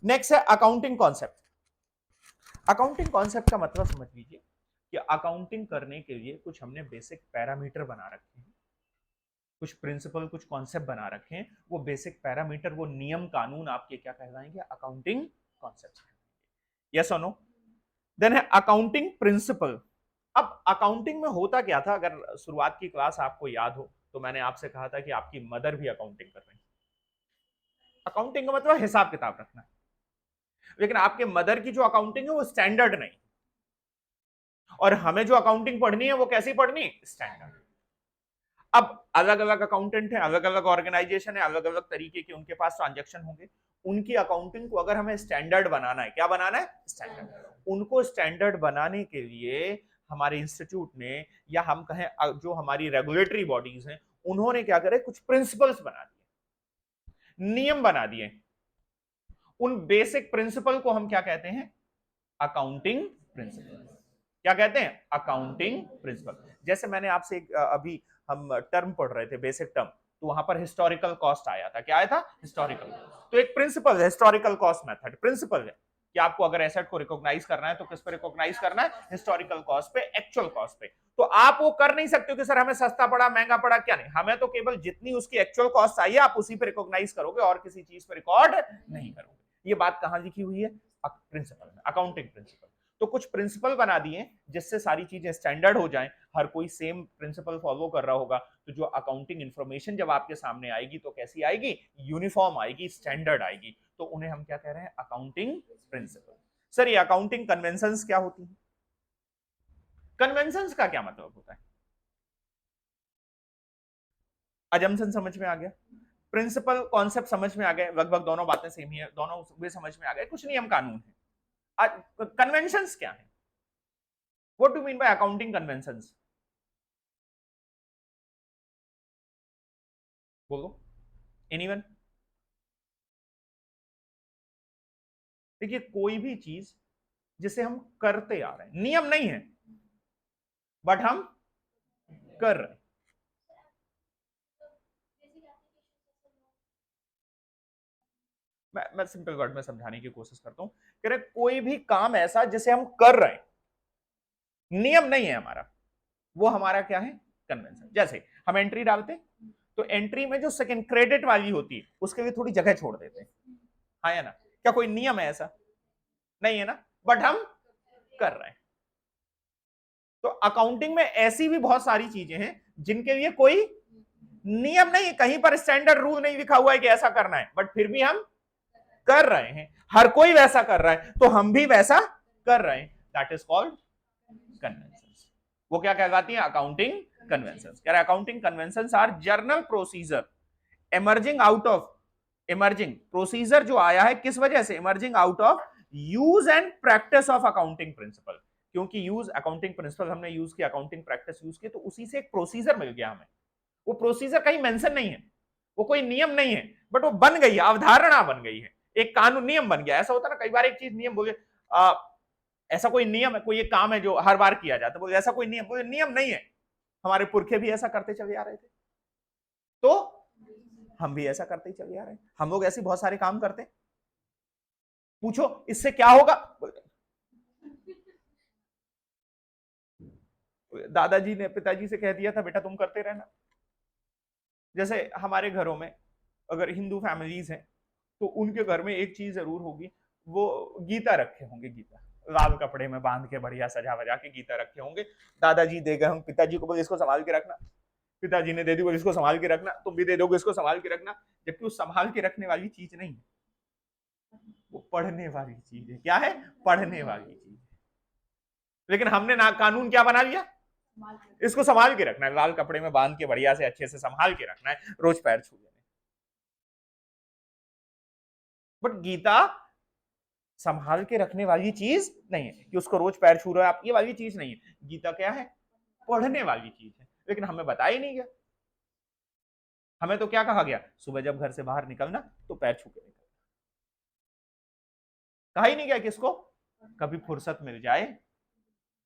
नेक्स्ट है अकाउंटिंग कॉन्सेप्ट। अकाउंटिंग कॉन्सेप्ट का मतलब समझ लीजिए कि अकाउंटिंग करने के लिए कुछ हमने बेसिक पैरामीटर बना रखे हैं, कुछ प्रिंसिपल, कुछ कॉन्सेप्ट बना रखे हैं। वो बेसिक पैरामीटर, वो नियम कानून आपके क्या कहलाएंगे? Accounting concept. यस और नो? देन है अकाउंटिंग प्रिंसिपल। अब अकाउंटिंग में होता क्या था, अगर शुरुआत की क्लास आपको याद हो तो मैंने आपसे कहा था कि आपकी मदर भी अकाउंटिंग कर रही है। अकाउंटिंग का मतलब हिसाब किताब रखना, लेकिन आपके मदर की जो अकाउंटिंग है वो स्टैंडर्ड नहीं, और हमें जो अकाउंटिंग पढ़नी है वो कैसी पढ़नी? स्टैंडर्ड। अब अलग अलग अकाउंटेंट है, अलग अलग ऑर्गेनाइजेशन है, अलग अलग तरीके के उनके पास ट्रांजेक्शन होंगे। उनकी अकाउंटिंग को अगर हमें स्टैंडर्ड बनाना है, क्या बनाना है? स्टैंडर्ड। उनको स्टैंडर्ड बनाने के लिए हमारे इंस्टीट्यूट ने, या हम कहें जो हमारी रेगुलेटरी बॉडीज हैं, उन्होंने क्या करे? कुछ प्रिंसिपल्स बना दिए, नियम बना दिए। उन बेसिक प्रिंसिपल को हम क्या कहते हैं? Accounting principle. क्या कहते हैं? Accounting principle. जैसे मैंने आपसे अभी हम टर्म पढ़ रहे थे, बेसिक टर्म, तो वहां पर हिस्टोरिकल कॉस्ट आया था। क्या आया था? हिस्टोरिकल। तो एक प्रिंसिपल है हिस्टोरिकल कॉस्ट मेथड, प्रिंसिपल है कि आपको अगर एसेट को रिकॉग्नाइज करना है तो किस पे रिकॉग्नाइज करना है? हिस्टोरिकल कॉस्ट पे, एक्चुअल कॉस्ट पे। तो आप वो कर नहीं सकते हो कि सर हमें सस्ता पड़ा, महंगा पड़ा, क्या नहीं, हमें तो केवल जितनी उसकी एक्चुअल कॉस्ट आई है आप उसी पे रिकॉग्नाइज करोगे और किसी चीज पे रिकॉर्ड नहीं करोगे। ये बात कहां लिखी हुई है? प्रिंसिपल में, अकाउंटिंग प्रिंसिपल। तो कुछ प्रिंसिपल बना दिए जिससे सारी चीजें स्टैंडर्ड हो जाएं, हर कोई सेम प्रिंसिपल फॉलो कर रहा होगा। तो जो अकाउंटिंग इंफॉर्मेशन जब आपके सामने आएगी तो कैसी आएगी? यूनिफॉर्म आएगी, स्टैंडर्ड आएगी। तो उन्हें हम क्या कह रहे हैं? Accounting principle. सर ये अकाउंटिंग कन्वेंशंस क्या होती है? कन्वेंशंस का क्या मतलब होता है? अजम्पशन समझ में आ गया, प्रिंसिपल कॉन्सेप्ट समझ में आ गए, लगभग दोनों बातें सेम ही है, दोनों वे समझ में आ गए, कुछ नियम कानून है। कन्वेंशंस क्या है? What do mean by accounting conventions? बोलो, एनीवन? देखिए कोई भी चीज जिसे हम करते आ रहे हैं, नियम नहीं है बट हम कर रहे हैं। मैं सिंपल वर्ड में समझाने की कोशिश करता हूं, कह रहे कोई भी काम ऐसा जिसे हम कर रहे हैं, नियम नहीं है हमारा, वो हमारा क्या है, कन्वेंशन। जैसे हम एंट्री डालते तो एंट्री में जो सेकंड क्रेडिट वाली होती है उसके लिए थोड़ी जगह छोड़ देते हैं, हाँ या ना? क्या कोई नियम है ऐसा? नहीं है ना, बट हम कर रहे हैं। तो अकाउंटिंग में ऐसी भी बहुत सारी चीजें हैं जिनके लिए कोई नियम नहीं है, कहीं पर स्टैंडर्ड रूल नहीं लिखा हुआ है कि ऐसा करना है, बट फिर भी हम कर रहे हैं। हर कोई वैसा कर रहा है तो हम भी वैसा कर रहे हैं, दैट इज कॉल्ड कन्वेंशंस। वो क्या कहलाती है, अकाउंटिंग कन्वेंशंस। कह रहा है accounting conventions are general procedure emerging out of, emerging procedure जो आया है किस वजह से, emerging out of use and practice of accounting principle. क्योंकि यूज अकाउंटिंग प्रिंसिपल हमने यूज किया, अकाउंटिंग प्रैक्टिस यूज की, तो उसी से एक प्रोसीजर मिल गया हमें। वो प्रोसीजर कहीं मेंशन नहीं है, वो कोई नियम नहीं है, बट वो बन गई है, अवधारणा बन गई है, एक कानून नियम बन गया। ऐसा होता है ना, कई बार एक चीज नियम बोले ऐसा कोई नियम है, कोई एक काम है जो हर बार किया जाता है, बोले ऐसा कोई नियम, बोले नियम नहीं है, हमारे पुरखे भी ऐसा करते चले आ रहे थे, तो हम भी ऐसा करते ही चले आ रहे हैं। हम लोग ऐसे बहुत सारे काम करते हैं, पूछो इससे क्या होगा, दादाजी ने पिताजी से कह दिया था बेटा तुम करते रहना। जैसे हमारे घरों में अगर हिंदू फैमिलीज हैं तो उनके घर में एक चीज जरूर होगी, वो गीता रखे होंगे, गीता लाल कपड़े में बांध के बढ़िया सजा वजा के गीता रखे होंगे। दादाजी दे गए हम पिताजी को, बोले इसको संभाल के रखना, पिताजी ने दे दी, बोले इसको संभाल के रखना, तुम भी दे दोगे इसको संभाल के रखना। जबकि वो संभाल के रखने वाली चीज नहीं है, वो पढ़ने वाली चीज है। क्या है, पढ़ने वाली चीज है। लेकिन हमने ना कानून क्या बना लिया, इसको संभाल के रखना है, लाल कपड़े में बांध के बढ़िया से अच्छे से संभाल के रखना है, रोज पैर छू लेने। बट गीता संभाल के रखने वाली चीज नहीं है कि उसको रोज पैर छू रहे हो आप, ये वाली चीज नहीं है। गीता क्या है, पढ़ने वाली चीज है। लेकिन हमें बताया ही नहीं गया, हमें तो क्या कहा गया, सुबह जब घर से बाहर निकलना तो पैर छू के निकलना, कहा ही नहीं गया किसको, कभी फुर्सत मिल जाए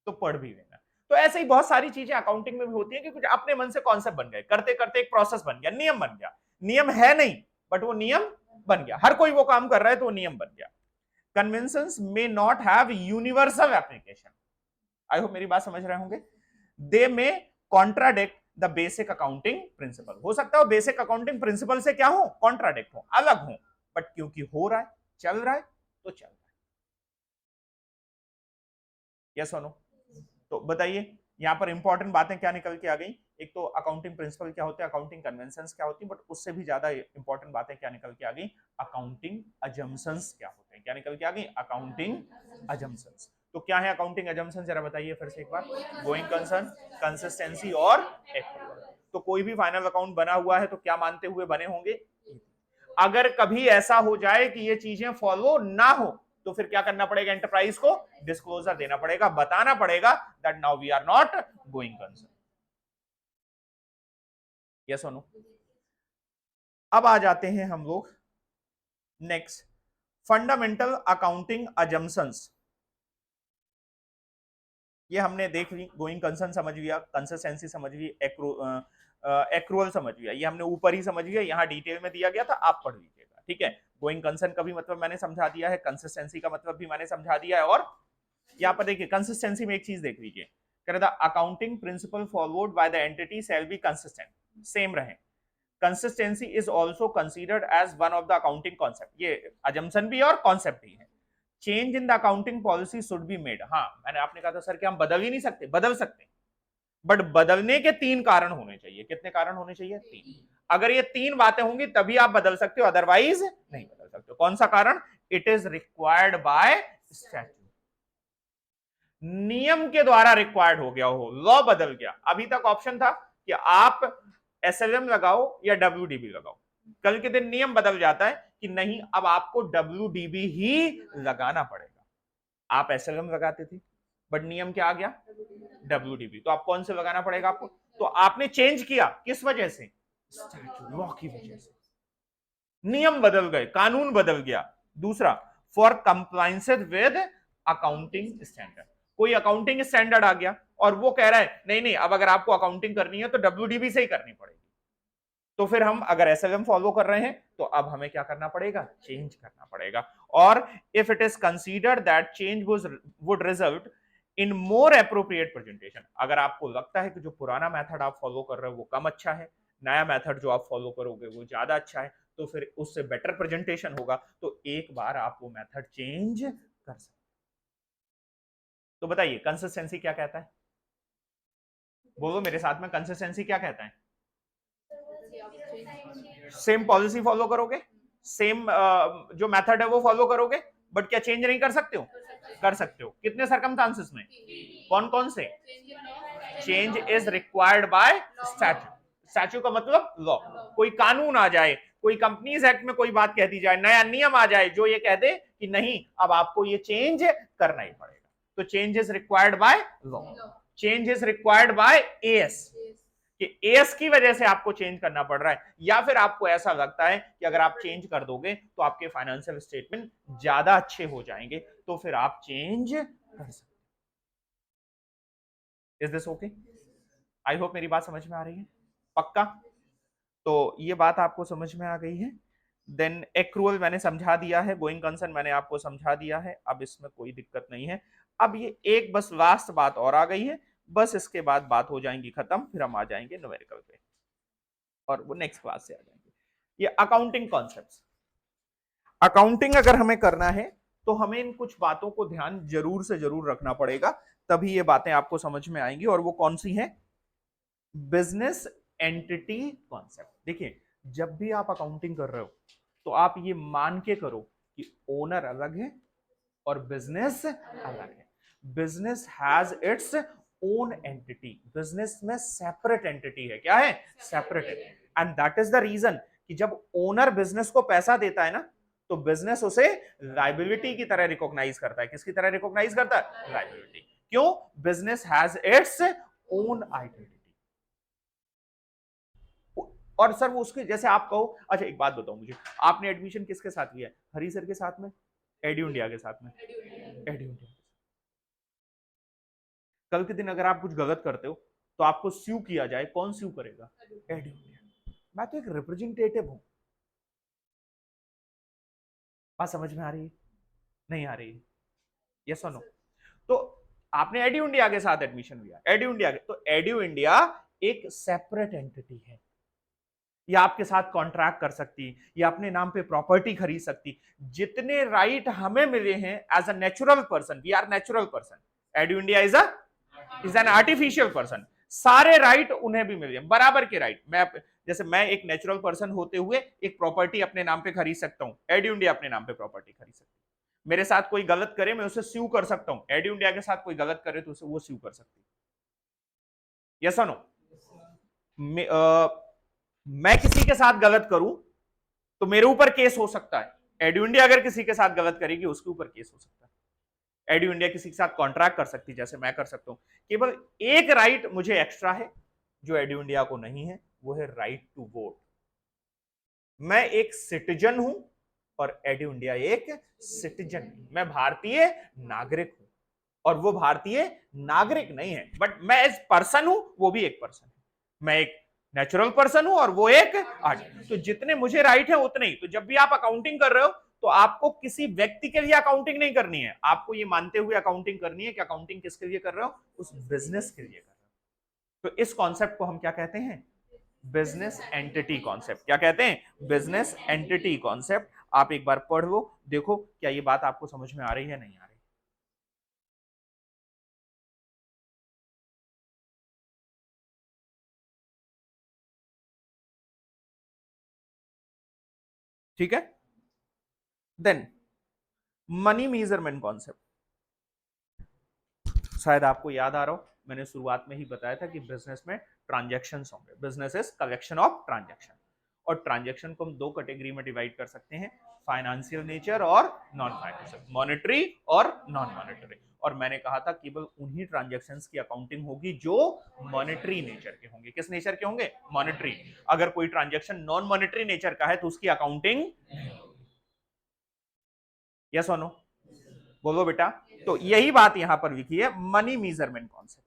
तो पढ़ भी लेना। तो ऐसे ही बहुत सारी चीजें अकाउंटिंग में भी होती है कि कुछ अपने मन से कॉन्सेप्ट बन गए, करते करते एक प्रोसेस बन गया, नियम बन गया। नियम है नहीं बट वो नियम बन गया, हर कोई वो काम कर रहा है तो वो नियम बन गया। Conventions may not have universal application, I hope मेरी बात समझ रहे होंगे। They may contradict the basic accounting principle, हो सकता है बेसिक अकाउंटिंग प्रिंसिपल से क्या हो, कॉन्ट्राडिक्ट हो, अलग हो, बट क्योंकि हो रहा है, चल रहा है तो चल रहा है। यस और नो? तो बताइए यहां पर इंपॉर्टेंट बातें क्या निकल के आ गई, एक तो अकाउंटिंग प्रिंसिपल क्या होते हैं, अकाउंटिंग कन्वेंशंस क्या होती है, बट उससे भी ज्यादा इंपॉर्टेंट बातें क्या निकल के आ गई, अकाउंटिंग अजम्पशंस क्या होते हैं, क्या निकल के आ गई, अकाउंटिंग अजम्पशंस। तो क्या है अकाउंटिंग अजम्पशंस, जरा बताइए फिर से एक बार। गोइंग कंसर्न, कंसिस्टेंसी और एक्यूरेट। तो कोई भी फाइनल अकाउंट बना हुआ है तो क्या मानते हुए बने होंगे, अगर कभी ऐसा हो जाए कि ये चीजें फॉलो ना हो तो फिर क्या करना पड़ेगा, एंटरप्राइज को डिस्क्लोजर देना पड़ेगा, बताना पड़ेगा that now we are not going concern. Yes और नो? अब आ जाते हैं हम लोग नेक्स्ट, फंडामेंटल अकाउंटिंग अजम्पशंस। ये हमने देख ली, गोइंग कंसर्न समझ लिया, कंसिस्टेंसी समझ ली, एक्रूअल समझ लिया, ये हमने ऊपर ही समझ लिया, यहाँ डिटेल में दिया गया था, आप पढ़ लीजिएगा, ठीक है। गोइंग कंसर्न का भी मतलब मैंने समझा दिया है, कंसिस्टेंसी का मतलब भी मैंने समझा दिया है। और यहाँ पर देखिए कंसिस्टेंसी में एक चीज देख लीजिए, accounting principle forward by the entity shall be consistent, same रहे। Consistency is also considered as one of the accounting concept, ये अजम्पशन भी और कॉन्सेप्ट भी है। Change in the accounting policy should be made, हाँ मैंने आपने कहा था सर कि हम बदल ही नहीं सकते, बदल सकते, बट बदलने के 3 कारण होने चाहिए। कितने कारण होने चाहिए, 3। अगर ये 3 बातें होंगी तभी आप बदल सकते हो, अदरवाइज नहीं बदल सकते हो। कौन सा कारण, it is required by statute, नियम के द्वारा रिक्वायर्ड हो गया हो, लॉ बदल गया। अभी तक ऑप्शन था कि आप एसएलएम लगाओ या डब्ल्यूडीबी लगाओ, कल के दिन नियम बदल जाता है कि नहीं अब आपको डब्ल्यूडीबी ही लगाना पड़ेगा। आप एसएलएम लगाते थे बट नियम क्या आ गया, डब्ल्यूडीबी, तो आप कौन से लगाना पड़ेगा आपको। तो आपने चेंज किया किस वजह से, लॉ की वजह से, नियम बदल गए, कानून बदल गया। दूसरा, for compliance with accounting standard. कोई अकाउंटिंग स्टैंडर्ड आ गया और वो कह रहा है नहीं नहीं, अब अगर आपको अकाउंटिंग करनी है तो डब्ल्यूडीबी से ही करनी पड़ेगी। तो फिर हम अगर एसएलएम फॉलो कर रहे हैं तो अब हमें क्या करना पड़ेगा, चेंज करना पड़ेगा। और if it is considered that change would result in more appropriate presentation, अगर आपको लगता है कि जो पुराना मेथड आप फॉलो कर रहे हो वो कम अच्छा है, नया मेथड जो आप फॉलो करोगे वो ज्यादा अच्छा है, तो फिर उससे बेटर प्रेजेंटेशन होगा, तो एक बार आप वो मेथड चेंज कर सकते। तो बताइए कंसिस्टेंसी क्या कहता है, बोलो मेरे साथ में, कंसिस्टेंसी क्या कहता है? सेम पॉलिसी फॉलो करोगे, सेम जो मेथड है वो फॉलो करोगे, बट क्या चेंज नहीं कर सकते हो? कर सकते हो। कितने सरकमस्टांसेस में? कौन कौन से? Change is required by statute. Statute का मतलब लॉ। कोई कानून आ जाए, कोई कंपनीज एक्ट में कोई बात कह दी जाए, नया नियम आ जाए जो ये कह दे कि नहीं अब आपको ये चेंज करना ही पड़ेगा, तो change is required by law. Change is required by as, कि एएस की वजह से आपको चेंज करना पड़ रहा है, या फिर आपको ऐसा लगता है कि अगर आप चेंज कर दोगे तो आपके फाइनेंशियल स्टेटमेंट ज्यादा अच्छे हो जाएंगे, तो फिर आप चेंज कर सकते। Is this okay? I hope मेरी बात समझ में आ रही है, पक्का? तो ये बात आपको समझ में आ गई है। देन एक्रूअल मैंने समझा दिया है, गोइंग कंसर्न मैंने आपको समझा दिया है, अब इसमें कोई दिक्कत नहीं है। अब ये एक बस लास्ट बात और आ गई है, बस इसके बाद बात हो जाएंगी खत्म, फिर हम आ जाएंगे न्यूमेरिकल पे और वो नेक्स्ट क्लास से आ जाएंगे। ये अकाउंटिंग कॉन्सेप्ट्स। अकाउंटिंग अगर हमें करना है तो हमें इन कुछ बातों को ध्यान जरूर से जरूर रखना पड़ेगा, तभी ये बातें आपको समझ में आएंगी। और वो कौन सी है? Business entity concept. देखिए जब भी आप अकाउंटिंग कर रहे हो तो आप ये मान के करो कि ओनर अलग है और बिजनेस अलग है। Business has its own entity, business में सेपरेट एंटिटी है। क्या है? Separate entity. And that is the reason कि जब ओनर बिजनेस को पैसा देता है ना, तो बिजनेस उसे लाइबिलिटी की तरह रिकॉग्नाइज करता है। किसकी तरह रिकॉग्नाइज करता है? लाइबिलिटी। क्यों? Business has its own identity. और सर वो उसके जैसे आप कहो, अच्छा एक बात बताओ मुझे, आपने एडमिशन किसके साथ लिया है? हरी सर के साथ में, एडी इंडिया के साथ में? Edu India. कल के दिन अगर आप कुछ गलत करते हो तो आपको स्यू किया जाए, कौन स्यू करेगा? Edu India. मैं तो एक रिप्रेजेंटेटिव हूं। बात समझ में आ रही है? नहीं आ रही है? यस और नो? तो आपने एडी इंडिया के साथ एडमिशन लिया, एडी इंडिया के, तो एडी इंडिया एक सेपरेट एंटिटी है। या आपके साथ कॉन्ट्रैक्ट कर सकती, या अपने नाम पे प्रॉपर्टी खरीद सकती। जितने राइट हमें मिले हैं as a natural person, we are natural person, Edu India is an artificial person, सारे राइट उन्हें भी मिले हैं, बराबर के राइट। मैं जैसे मैं एक नेचुरल पर्सन होते हुए एक प्रॉपर्टी अपने नाम पे खरीद सकता हूं, एडू इंडिया अपने नाम पे प्रॉपर्टी खरीद सकती है। मेरे साथ कोई गलत करे मैं उसे स्यू कर सकता हूं, एडू इंडिया के साथ कोई गलत करे तो उसे वो स्यू कर सकती है। यस और नो? मैं किसी के साथ गलत करूं तो मेरे ऊपर केस हो सकता है, एडू इंडिया अगर किसी के साथ गलत करेगी उसके ऊपर केस हो सकता है। एडू इंडिया किसी के साथ कॉन्ट्रैक्ट कर सकती है जैसे मैं कर सकता हूं। केवल एक राइट मुझे एक्स्ट्रा है जो एडू इंडिया को नहीं है, वो है राइट टू वोट। मैं एक सिटीजन हूं और एडू इंडिया एक सिटीजन, मैं भारतीय नागरिक हूं और वो भारतीय नागरिक नहीं है, बट मैं एज पर्सन हूं, वो भी एक पर्सन है। मैं एक नेचुरल पर्सन हूं और वो एक आर्ट। तो जितने मुझे राइट है उतने ही। तो जब भी आप अकाउंटिंग कर रहे हो तो आपको किसी व्यक्ति के लिए अकाउंटिंग नहीं करनी है, आपको ये मानते हुए अकाउंटिंग करनी है कि अकाउंटिंग किसके लिए कर रहे हो? उस बिजनेस के लिए कर रहे हो। तो इस कॉन्सेप्ट को हम क्या कहते हैं? Business entity concept. क्या कहते हैं? Business entity concept. आप एक बार पढ़ लो, देखो क्या ये बात आपको समझ में आ रही है नहीं आ रही? ठीक है। Then money measurement concept. शायद आपको याद आ रहा हो, मैंने शुरुआत में ही बताया था कि बिजनेस में ट्रांजैक्शन होंगे। Business is collection of transaction, और ट्रांजैक्शन को हम दो कैटेगरी में डिवाइड कर सकते हैं, फाइनेंशियल नेचर और नॉन फाइनेंशियल, मॉनेटरी और नॉन मॉनेटरी। और मैंने कहा था केवल उन्हीं ट्रांजैक्शंस की अकाउंटिंग होगी जो मॉनेटरी नेचर के होंगे। किस नेचर के होंगे? मॉनेटरी। अगर कोई ट्रांजैक्शन नॉन मॉनेटरी नेचर का है तो उसकी अकाउंटिंग। यस और नो? बोलो बेटा। तो यही बात यहां पर लिखी है, मनी मेजरमेंट कॉन्सेप्ट,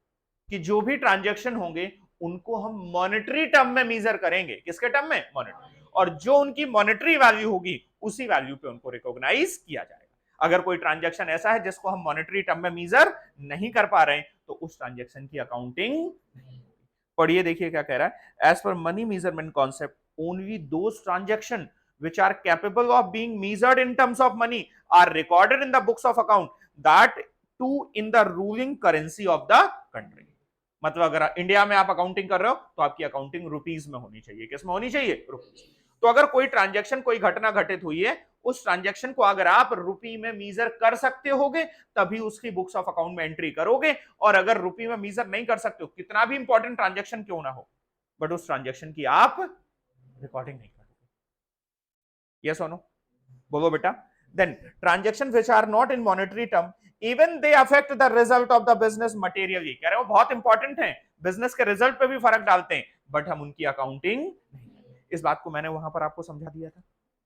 कि जो भी ट्रांजैक्शन होंगे उनको हम मॉनेटरी टर्म में मेजर करेंगे। किसके टर्म में? मॉनेटरी। और जो उनकी मॉनेटरी वैल्यू होगी उसी वैल्यू पे उनको रिकॉग्नाइज किया जाएगा। अगर कोई ट्रांजैक्शन ऐसा है जिसको हम मॉनेटरी टर्म में मेजर नहीं कर पा रहे हैं तो उस ट्रांजैक्शन की अकाउंटिंग। पढ़िए, देखिए क्या कह रहा है। As per money measurement concept, only those transaction which are capable of being measured in terms of money are recorded in the books of account, that too in the ruling currency of the country। मतलब अगर India में आप accounting कर रहे हो तो आपकी accounting rupees में होनी चाहिए। किस में होनी चाहिए? रुपीज। तो अगर कोई ट्रांजैक्शन, कोई घटना घटित हुई है, उस ट्रांजैक्शन को अगर आप रुपी में मीजर कर सकते होगे तभी उसकी बुक्स ऑफ अकाउंट में एंट्री करोगे। और अगर रुपी में मीजर नहीं कर सकते हो, कितना भी इंपॉर्टेंट ट्रांजैक्शन क्यों ना हो, बट उस ट्रांजैक्शन की आप रिकॉर्डिंग नहीं करोगे। यस और नो? बोलो बेटा। Then transaction which are not in monetary term, even they affect the result of the business materially. कह रहे हो बहुत इंपॉर्टेंट है, बिजनेस के रिजल्ट पे भी फर्क डालते हैं, बट हम उनकी अकाउंटिंग नहीं। इस बात को मैंने वहां पर आपको समझा दिया था,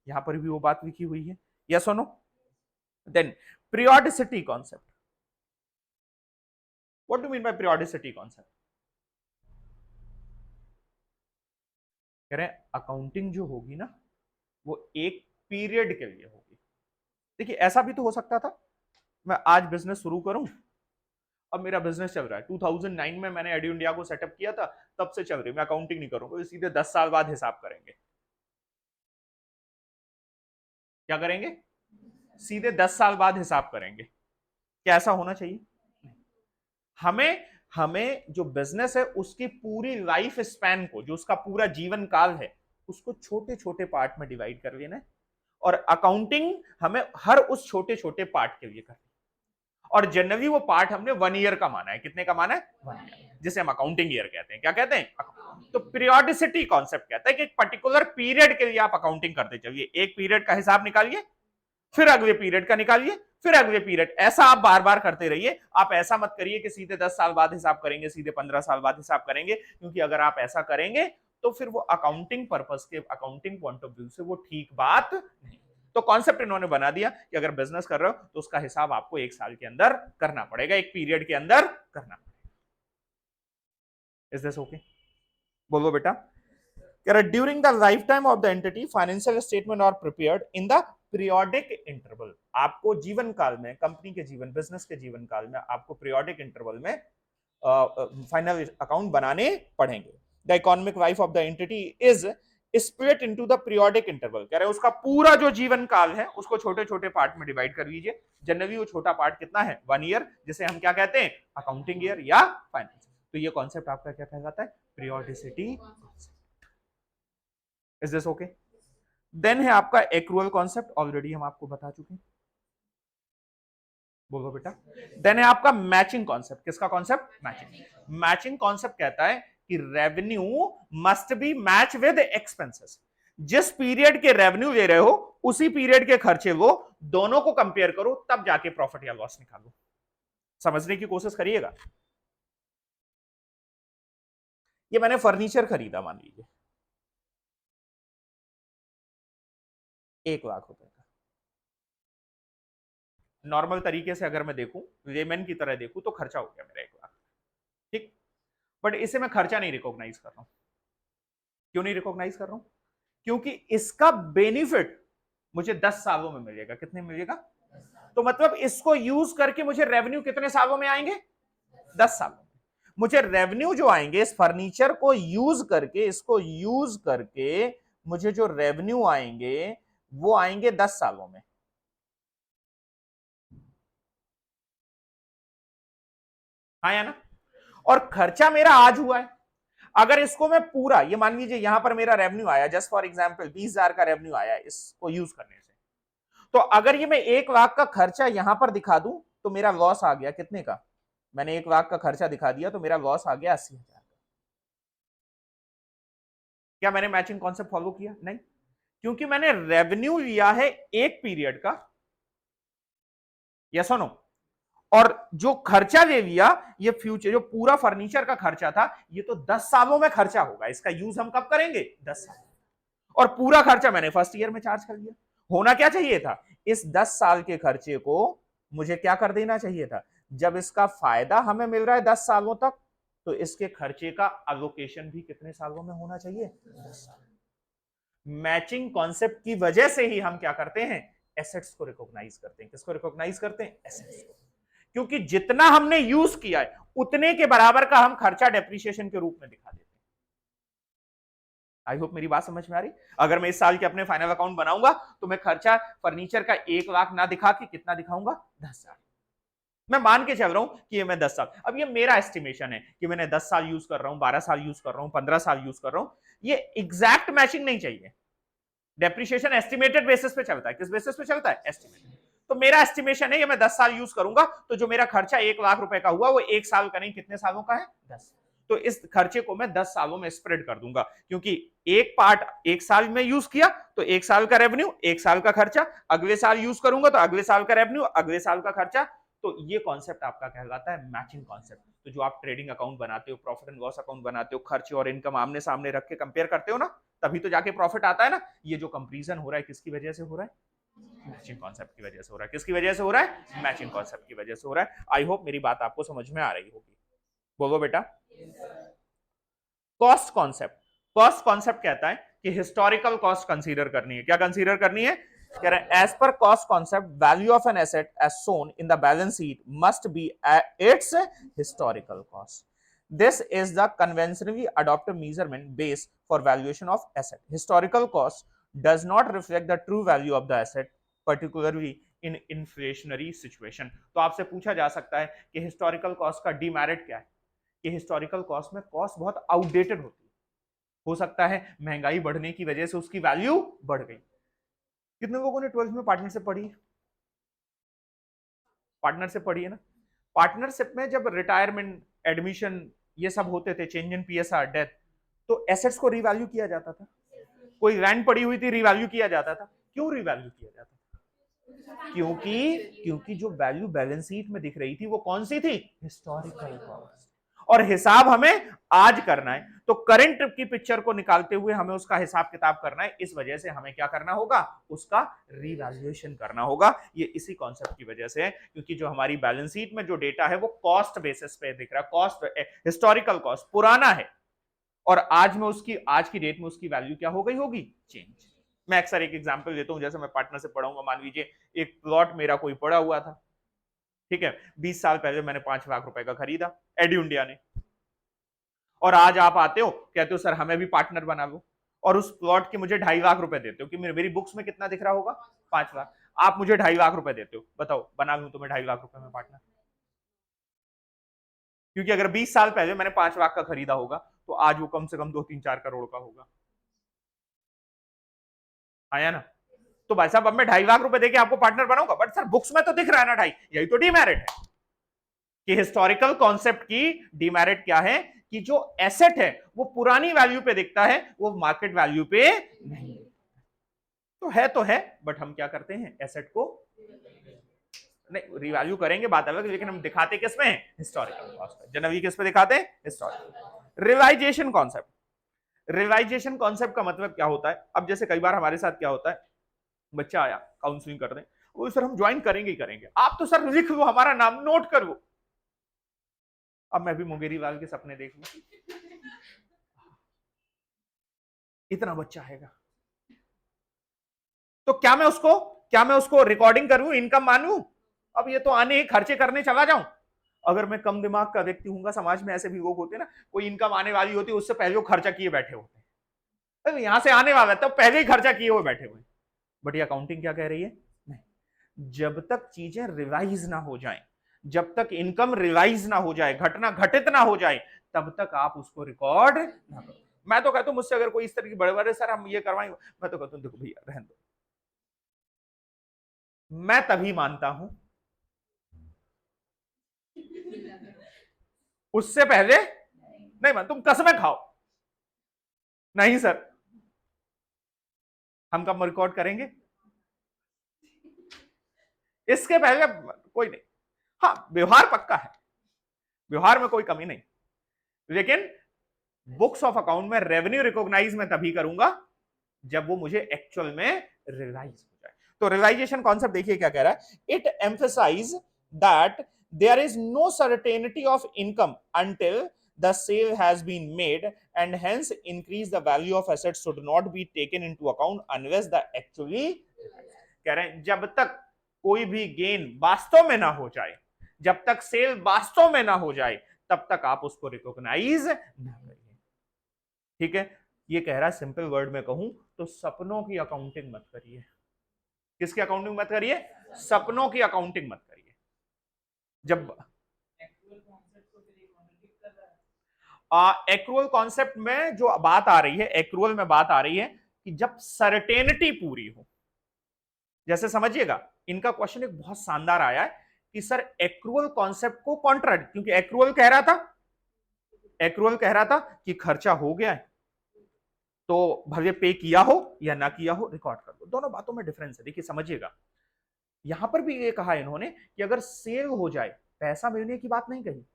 यहां पर भी वो बात लिखी हुई है। यस और no? Then periodicity concept. What do mean by periodicity concept? कह रहे हैं अकाउंटिंग जो होगी ना वो एक पीरियड के लिए होगी। देखिए ऐसा भी तो हो सकता था, मैं आज बिजनेस शुरू करूं, अब मेरा बिजनेस चल रहा है, 2009 में मैंने एडू इंडिया को सेटअप किया था, तब से चल रही, मैं अकाउंटिंग नहीं करूंगा, सीधे 10 साल बाद हिसाब करेंगे। क्या करेंगे? सीधे 10 साल बाद हिसाब करेंगे। क्या ऐसा होना चाहिए? हमें हमें जो बिजनेस है उसकी पूरी लाइफ स्पैन को, जो उसका पूरा जीवन काल है, उसको छोटे छोटे पार्ट में डिवाइड कर लेना है, और अकाउंटिंग हमें हर उस छोटे छोटे पार्ट के लिए करनी है। और जनरली वो पार्ट हमने 1 ईयर का माना है। कितने का माना है? 1 ईयर, जिसे हम अकाउंटिंग ईयर कहते हैं। क्या कहते हैं? तो पीरियोडिसिटी कॉन्सेप्ट कहता है कि एक पर्टिकुलर पीरियड के लिए आप अकाउंटिंग करते चलिए। एक पीरियड का हिसाब निकालिए, फिर अगले पीरियड का निकालिए, फिर अगले पीरियड, ऐसा आप बार बार करते रहिए। आप ऐसा मत करिए कि सीधे 10 साल बाद हिसाब करेंगे, सीधे 15 साल बाद हिसाब करेंगे, क्योंकि अगर आप ऐसा करेंगे तो फिर वो अकाउंटिंग पर्पस के, अकाउंटिंग पॉइंट ऑफ व्यू से वो ठीक बात नहीं। तो कॉन्सेप्ट इन्होंने बना दिया कि अगर बिजनेस कर रहे हो तो उसका हिसाब आपको 1 साल के अंदर करना पड़ेगा, एक पीरियड के अंदर करना पड़ेगा। Is this okay? बोलो बेटा। During the lifetime of the entity financial statement are prepared in the periodic interval. आपको जीवन काल में, कंपनी के जीवन, बिजनेस के जीवन काल में आपको पीरियोडिक इंटरवल में फाइनल अकाउंट बनाने पड़ेंगे। The economic life of the entity is split into the periodic interval. कह रहे हैं उसका पूरा जो जीवन काल है उसको छोटे छोटे पार्ट में डिवाइड कर लीजिए। जनरली वो छोटा पार्ट कितना है? 1 ईयर, जिसे हम क्या कहते हैं? अकाउंटिंग ईयर या फाइनेंस। तो ये कॉन्सेप्ट आपका क्या कहलाता है? Periodicity. Is this okay? Then है आपका एक्रूअल कॉन्सेप्ट, ऑलरेडी हम आपको बता चुके हैं। बोलो बेटा। देन है आपका मैचिंग कॉन्सेप्ट। किसका कॉन्सेप्ट? मैचिंग। मैचिंग कॉन्सेप्ट कहता है कि revenue must be match with expenses. जिस पीरियड के रेवेन्यू ले रहे हो उसी पीरियड के खर्चे वो, दोनों को कंपेयर करो, तब जाके प्रॉफिट या लॉस निकालो। समझने की कोशिश करिएगा। ये मैंने फर्नीचर खरीदा, मान लीजिए 1 लाख रुपए का। नॉर्मल तरीके से अगर मैं देखूं, लेमैन की तरह देखूं, तो खर्चा हो गया मेरा 1 लाख, ठीक। बट इसे मैं खर्चा नहीं रिकॉग्नाइज कर रहा हूं। क्यों नहीं रिकॉग्नाइज कर रहा हूं? क्योंकि इसका बेनिफिट मुझे 10 सालों में मिलेगा। कितने मिलेगा? तो मतलब इसको यूज करके मुझे रेवेन्यू कितने सालों में आएंगे? 10 सालों में। मुझे रेवेन्यू जो आएंगे इस फर्नीचर को यूज करके, इसको यूज करके मुझे जो रेवेन्यू आएंगे वो आएंगे 10 सालों में। हाँ या ना? और खर्चा मेरा आज हुआ है। अगर इसको मैं पूरा, ये मान लीजिए यहां पर मेरा रेवेन्यू आया, जस्ट फॉर एग्जांपल 20,000 का रेवेन्यू आया इसको यूज करने से, तो अगर ये मैं 1 लाख का खर्चा यहां पर दिखा दूं तो मेरा लॉस आ गया कितने का? मैंने 1 लाख का खर्चा दिखा दिया तो मेरा लॉस आ गया 80,000 का। क्या मैंने मैचिंग कॉन्सेप्ट फॉलो किया? नहीं, क्योंकि मैंने रेवेन्यू लिया है एक पीरियड का, यस और नो, और जो खर्चा ले लिया, ये फ्यूचर जो पूरा फर्नीचर का खर्चा था, ये तो 10 सालों में खर्चा होगा। इसका यूज हम कब करेंगे? 10 साल। और पूरा खर्चा मैंने फर्स्ट ईयर में चार्ज कर लिया। होना क्या चाहिए था? इस 10 साल के खर्चे को मुझे क्या कर देना चाहिए था, जब इसका फायदा हमें मिल रहा है 10 सालों तक, तो इसके खर्चे का अलोकेशन भी कितने सालों में होना चाहिए, 10 साल। मैचिंग कॉन्सेप्ट की वजह से ही हम क्या करते हैं, एसेट्स को रिकॉग्नाइज करते हैं। किसको रिकॉग्नाइज करते हैं, एसेट्स को। क्योंकि जितना हमने यूज किया है उतने के बराबर का हम खर्चा डेप्रिसिएशन के रूप में दिखा देते हैं। आई होप मेरी बात समझ में आ रही। अगर मैं इस साल के अपने फाइनल अकाउंट बनाऊंगा तो मैं खर्चा फर्नीचर का 1 लाख ना दिखा के कितना दिखाऊंगा, 10,000। मैं मान के चल रहा हूं कि ये मैं 10 साल, अब ये मेरा एस्टिमेशन है कि मैंने 10 साल यूज कर रहा हूं, 12 साल यूज कर रहा हूं, 15 साल यूज कर रहा हूं, ये एग्जैक्ट मैचिंग नहीं चाहिए। डेप्रिसिएशन एस्टिमेटेड बेसिस पे चलता है। किस बेसिस पे चलता है, एस्टिमेटेड। तो मेरा एस्टिमेशन है ये मैं 10 साल यूज करूंगा, तो जो मेरा खर्चा 1 लाख रुपए का हुआ वो 1 साल का नहीं, कितने सालों का है, 10। तो इस खर्चे को मैं 10 सालों में स्प्रेड कर दूंगा, क्योंकि एक पार्ट 1 साल में यूज किया तो 1 साल का रेवेन्यू, 1 साल का खर्चा, अगले साल यूज करूंगा तो अगले साल का रेवेन्यू, अगले साल का खर्चा। तो ये कॉन्सेप्ट आपका कहलाता है मैचिंग कॉन्सेप्ट। तो जो आप ट्रेडिंग अकाउंट बनाते हो, प्रॉफिट एंड लॉस अकाउंट बनाते हो, खर्चे और इनकम आमने सामने रख के कंपेयर करते हो ना, तभी तो जाके प्रॉफिट आता है ना। ये जो कंपैरिजन हो रहा है किसकी वजह से हो रहा है, मैचिंग कॉन्सेप्ट की वजह से हो रहा है। किसकी वजह से हो रहा है, मैचिंग कॉन्सेप्ट की वजह से हो रहा है। आई होप मेरी बात आपको समझ में आ रही होगी। बोलो बेटा। कॉस्ट कॉन्सेप्ट, कॉस्ट कॉन्सेप्ट कहता है कि हिस्टोरिकल कॉस्ट कंसीडर करनी है। क्या कंसीडर करनी है, कह रहे हैं as per cost concept value of an asset as shown in the balance sheet must be its historical cost. This is the conventionally adopted measurement base for valuation of asset. Historical cost does not reflect the true value of the asset, particularly in inflationary situation. तो आपसे पूछा जा सकता है कि historical cost का demerit क्या है, कि हिस्टोरिकल कॉस्ट में कॉस्ट बहुत आउटडेटेड होती है। हो सकता है महंगाई बढ़ने की वजह से उसकी वैल्यू बढ़ गई। कितने लोगों ने 12th में पार्टनरशिप पढ़ी, पार्टनरशिप पढ़ी है ना। पार्टनरशिप में जब रिटायरमेंट, एडमिशन, ये सब होते थे, चेंज इन पीएसआर, डेथ, तो एसेट्स को रिवैल्यू किया जाता था। कोई रैंक पड़ी हुई थी, रिवैल्यू किया जाता था। क्यों रिवैल्यू किया जाता था, क्योंकि जो वैल्यू बैलेंस शीट में दिख रही थी वो कौन सी थी, हिस्टोरिकल कॉस्ट। और हिसाब हमें आज करना है, तो करंट की पिक्चर को निकालते हुए हमें उसका हिसाब किताब करना है। इस वजह से हमें क्या करना होगा, उसका रिवैल्यूएशन करना होगा। ये इसी कॉन्सेप्ट की वजह से है, क्योंकि जो हमारी बैलेंस शीट में जो डेटा है वो कॉस्ट बेसिस पे दिख रहा है। कॉस्ट, हिस्टोरिकल कॉस्ट पुराना है, और आज में उसकी, आज की डेट में उसकी वैल्यू क्या हो गई होगी, चेंज। मैं अक्सर एक एग्जांपल देता हूं, जैसे मैं पार्टनर से पढ़ाऊंगा, मान लीजिए एक प्लॉट मेरा कोई पड़ा हुआ था, ठीक है, 20 साल पहले मैंने 5 लाख रुपए का खरीदा एडी इंडिया ने, और आज आप आते हो कहते हो सर हमें भी पार्टनर बना लो, और उस प्लॉट के मुझे 2.5 लाख रुपए देते हो, कि मेरी बुक्स में कितना दिख रहा होगा, 5 लाख, आप मुझे 2.5 लाख रुपए देते हो, बताओ बना लूं तुम्हें 2.5 लाख रुपए में पार्टनर। क्योंकि अगर 20 साल पहले मैंने 5 लाख का खरीदा होगा तो आज वो कम से कम 2-3-4 करोड़ का होगा, आया ना। तो भाई साहब अब मैं 2.5 लाख रुपए देके आपको पार्टनर बनाऊंगा, बट सर बुक्स में तो दिख रहा है ना 2.5, यही तो डीमेरिट है। कि हिस्टोरिकल कॉन्सेप्ट की डीमेरिट क्या है, कि जो एसेट है वो पुरानी वैल्यू पे दिखता है, वो मार्केट वैल्यू पे नहीं। तो है, बट हम क्या करते हैं, एसेट को नहीं रिवैल्यू करेंगे, बात अलग, लेकिन हम दिखाते किस में, हिस्टोरिकल कॉस्ट पे। जनरली किस पे दिखाते हैं, हिस्टोरिकल। रिवाइजेशन कॉन्सेप्ट, रिवाइजेशन कॉन्सेप्ट का मतलब क्या होता है, अब जैसे कई बार हमारे साथ क्या होता है, बच्चा आया काउंसलिंग कर रहे हैं, वो सर हम ज्वाइन करेंगे ही करेंगे, आप तो सर लिख लो हमारा नाम, नोट कर लो। अब मैं भी मुंगेरी लाल के सपने देख लूं, इतना बच्चा आएगा तो क्या मैं उसको रिकॉर्डिंग करूं, इनकम मानूं। अब ये तो आने खर्चे करने चला जाऊं। अगर मैं कम दिमाग का व्यक्ति हूंगा, समाज में ऐसे भी लोग होते हैं ना, कोई इनकम आने वाली होती है उससे पहले वो खर्चा किए बैठे होते हैं, यहां से आने वाला है तब पहले ही खर्चा किए हुए बैठे हुए। बट ये अकाउंटिंग क्या कह रही है, नहीं, जब तक चीजें रिवाइज ना हो जाएं, जब तक इनकम रिवाइज ना हो जाए, घटना घटित ना हो जाए, तब तक आप उसको रिकॉर्ड ना करो। मैं तो कहता हूं मुझसे अगर कोई इस तरह की बड़े बड़े सर हम ये करवाएंगे, मैं तो कहता हूं देखो भैया रहने दो, मैं तभी मानता हूं, उससे पहले नहीं मान, तुम कसमें खाओ, नहीं सर हम कब रिकॉर्ड करेंगे, इसके पहले कोई नहीं। हाँ व्यवहार पक्का है, व्यवहार में कोई कमी नहीं, लेकिन बुक्स ऑफ अकाउंट में रेवेन्यू रिकॉग्नाइज मैं तभी करूंगा जब वो मुझे एक्चुअल में रियलाइज हो जाए। तो रियलाइजेशन कॉन्सेप्ट देखिए क्या कह रहा है, it emphasise that there is no certainty of income until the sale has been made and hence increase the value of assets should not be taken into account unless the actually, कह रहे हैं जब तक कोई भी gain वास्तव में ना हो जाए, जब तक सेल वास्तव में ना हो जाए, तब तक आप उसको रिकॉग्नाइज ना करिए। ठीक है, ये कह रहा है सिंपल वर्ड में कहूं तो सपनों की अकाउंटिंग मत करिए। किसकी अकाउंटिंग मत करिए? सपनों की अकाउंटिंग मत करिए। जब एक्रूअल कॉन्सेप्ट में जो बात आ रही है, एक्रूअल में बात आ रही है कि जब सर्टेनिटी पूरी हो, जैसे समझिएगा इनका क्वेश्चन एक बहुत शानदार आया है कि सर एक्रूअल कॉन्सेप्ट को कॉन्ट्राडिक्ट, क्योंकि एक्रूअल कह रहा था कि खर्चा हो गया है तो भले पे किया हो या ना किया हो रिकॉर्ड कर दो। दोनों बातों में डिफरेंस है, देखिए समझिएगा। यहां पर भी ये कहा इन्होंने कि अगर सेल हो जाए, पैसा मिलने की बात नहीं कही।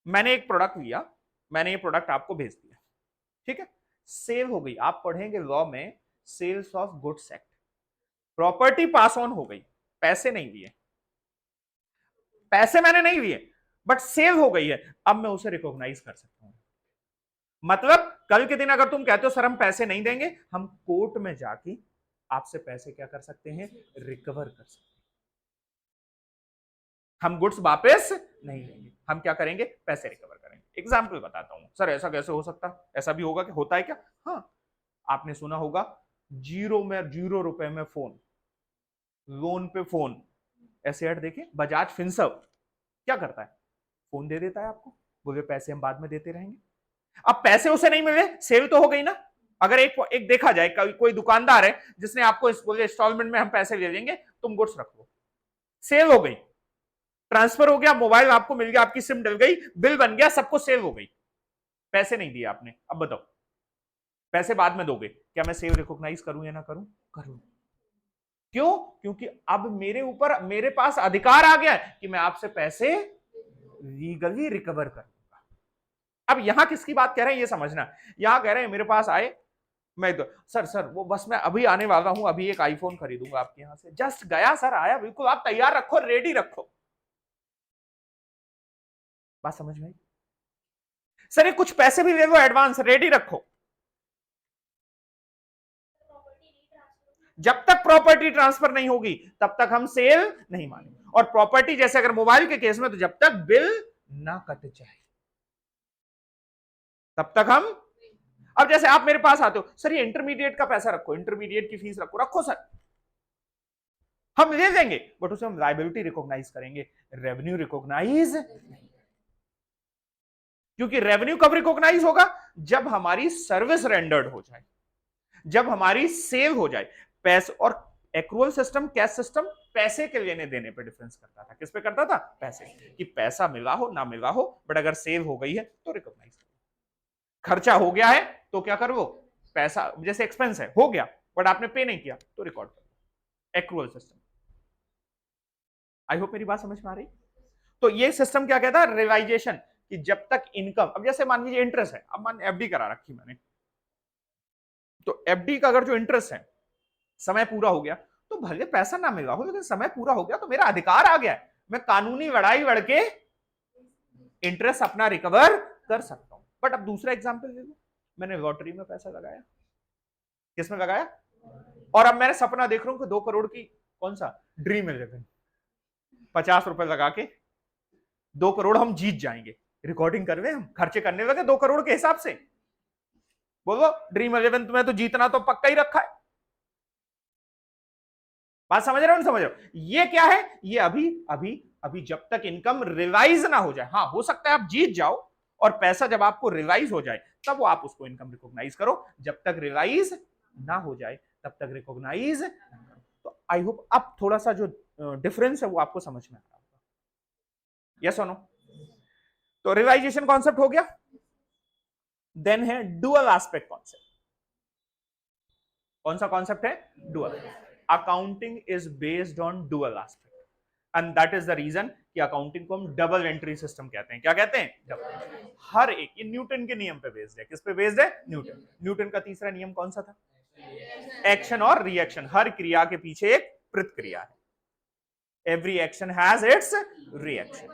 मैंने एक प्रोडक्ट लिया, मैंने ये प्रोडक्ट आपको भेज दिया, ठीक है, सेल हो गई। आप पढ़ेंगे लॉ में sales of goods act, property pass on हो गई, पैसे नहीं लिए, पैसे मैंने नहीं लिए बट सेल हो गई है, अब मैं उसे रिकॉग्नाइज कर सकता हूं। मतलब कल के दिन अगर तुम कहते हो सर हम पैसे नहीं देंगे, हम कोर्ट में जाके आपसे पैसे क्या कर सकते हैं? रिकवर कर सकते हैं। हम गुड्स वापस नहीं लेंगे, हम क्या करेंगे? पैसे रिकवर करेंगे। एग्जाम्पल बताता हूं, सर ऐसा कैसे हो सकता? ऐसा भी होगा कि होता है क्या? हाँ, आपने सुना होगा 0 रुपए में फोन, लोन पे फोन, ऐसे ऐड देखिए। बजाज फिनसर्व क्या करता है? फोन दे देता है आपको, बोले पैसे हम बाद में देते रहेंगे। अब पैसे उसे नहीं मिले, सेल तो हो गई ना। अगर एक देखा जाए कोई दुकानदार है जिसने आपको बोले इंस्टॉलमेंट में हम पैसे ले लेंगे, तुम गुड्स रख लो, सेल हो गई, ट्रांसफर हो गया, मोबाइल आपको मिल गया, आपकी सिम डल गई, बिल बन गया, सबको सेल हो गई, पैसे नहीं दिए आपने। अब बताओ पैसे बाद में दोगे, क्या मैं सेल रिकॉग्नाइज करूं या ना करूं? करूं। क्यों? क्योंकि अब मेरे पास अधिकार आ गया है कि मैं आपसे पैसे लीगली रिकवर करूंगा। अब यहां किसकी बात कह रहे हैं ये समझना। यहां कह रहे हैं मेरे पास आए, मैं तो सर वो बस मैं अभी आने वाला हूं, अभी एक आईफोन खरीदूंगा आपके यहां से, जस्ट गया सर, आया, बिल्कुल आप तैयार रखो, रेडी रखो। बात समझ में आई? सर ये कुछ पैसे भी ले लो एडवांस, रेडी रखो। जब तक प्रॉपर्टी ट्रांसफर नहीं होगी तब तक हम सेल नहीं मानेंगे। और प्रॉपर्टी जैसे अगर मोबाइल के केस में, तो जब तक बिल ना कट जाए तब तक हम। अब जैसे आप मेरे पास आते हो, सर ये इंटरमीडिएट का पैसा रखो, इंटरमीडिएट की फीस रखो, रखो सर, हम ले देंगे, बट उसे हम लायबिलिटी रिकॉग्नाइज करेंगे, रेवेन्यू रिकॉग्नाइज नहीं। क्योंकि रेवेन्यू कब रिकॉग्नाइज होगा? जब हमारी सर्विस रेंडर्ड हो जाए, जब हमारी सेल हो जाए। पैसे और एक्रूअल सिस्टम, कैश सिस्टम पैसे के लेने देने पे डिफरेंस करता था। किस पे करता था? पैसे, कि पैसा मिला हो ना मिला हो, बट अगर सेल हो गई है तो रिकॉग्नाइज करो। खर्चा हो गया है तो क्या करो? पैसा जैसे एक्सपेंस है, हो गया बट आपने पे नहीं किया तो रिकॉर्ड करो, एक्रूअल सिस्टम। आई होप मेरी बात समझ में आ रही। तो ये सिस्टम क्या कहता है? रियलाइजेशन, कि जब तक इनकम, अब जैसे मान लीजिए इंटरेस्ट है, अब मान एफडी करा रखी मैंने, तो एफडी का अगर जो इंटरेस्ट है, समय पूरा हो गया, तो भले पैसा ना मिला हो लेकिन समय पूरा हो गया तो मेरा अधिकार आ गया है, मैं कानूनी लड़ाई लड़ के इंटरेस्ट अपना रिकवर कर सकता हूं। बट अब दूसरा एग्जांपल ले लो, मैंने लॉटरी में पैसा लगाया, किसमें लगाया? और अब मैंने सपना देख रहा हूं कि 2 करोड़ की, कौन सा ड्रीम 11, 50 रुपए लगा के 2 करोड़ हम जीत जाएंगे। रिकॉर्डिंग कर रहे, हम खर्चे करने लगे 2 करोड़ के हिसाब से। बोलो ड्रीम 11 तुम्हें तो जीतना तो पक्का ही रखा है। बात समझ रहे हो? समझ रहे हो? ये क्या है? ये अभी अभी अभी जब तक इनकम रिवाइज ना हो जाए। हाँ, हो सकता है आप जीत जाओ और पैसा जब आपको रिवाइज हो जाए तब वो आप उसको इनकम रिकॉग्नाइज करो, जब तक रिवाइज ना हो जाए तब तक रिकॉग्नाइज ना करो। तो आई होप अब थोड़ा सा जो डिफरेंस है वो आपको समझ में आ रहा होगा। यस और नो? तो रिवाइजेशन कॉन्सेप्ट हो गया। देन है डुअल एस्पेक्ट कॉन्सेप्ट। कौन सा कॉन्सेप्ट है? Dual. Accounting is based on dual aspect and that is the reason कि अकाउंटिंग को हम डबल एंट्री सिस्टम कहते हैं। क्या कहते हैं? डबल। हर एक, ये न्यूटन के नियम पे बेस्ड है। किस पे बेस्ड है? न्यूटन। न्यूटन का तीसरा नियम कौन सा था? एक्शन और रिएक्शन, हर क्रिया के पीछे एक प्रतिक्रिया है। Every action has its reaction.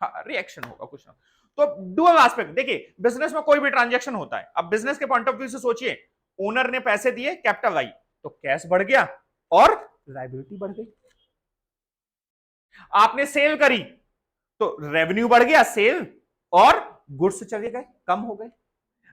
हाँ, रिएक्शन होगा कुछ ना। तो डुअल एस्पेक्ट देखिए, बिजनेस में कोई भी ट्रांजैक्शन होता है, अब बिजनेस के पॉइंट ऑफ व्यू से सोचिए, ओनर ने पैसे दिए, कैपिटल आई, तो कैश बढ़ गया और लायबिलिटी बढ़ गई। आपने सेल करी तो रेवेन्यू बढ़ गया, सेल और गुड्स चले गए, कम हो गए।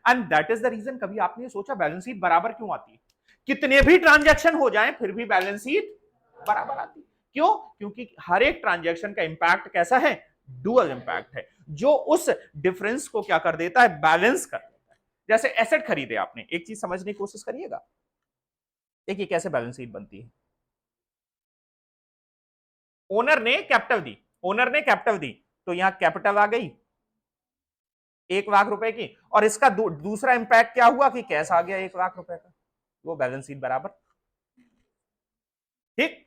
And that is the reason, कभी आपने सोचा बैलेंस शीट बराबर क्यों आती है? कितने भी ट्रांजैक्शन हो जाएं फिर भी बैलेंस शीट बराबर आती है। क्यों? क्योंकि हर एक ट्रांजैक्शन का इंपैक्ट कैसा है? डुअल इंपैक्ट है, जो उस डिफरेंस को क्या कर देता है? बैलेंस कर देता है। जैसे एसेट खरीदे आपने, एक चीज समझने की कोशिश करिएगा, देखिए कैसे बैलेंस शीट बनती है। ओनर ने कैपिटल दी, ओनर ने कैपिटल दी, तो यहां कैपिटल आ गई 1 लाख रुपए की, और इसका दूसरा इंपैक्ट क्या हुआ कि कैश आ गया 1 लाख रुपए का, वो बैलेंस शीट बराबर। ठीक,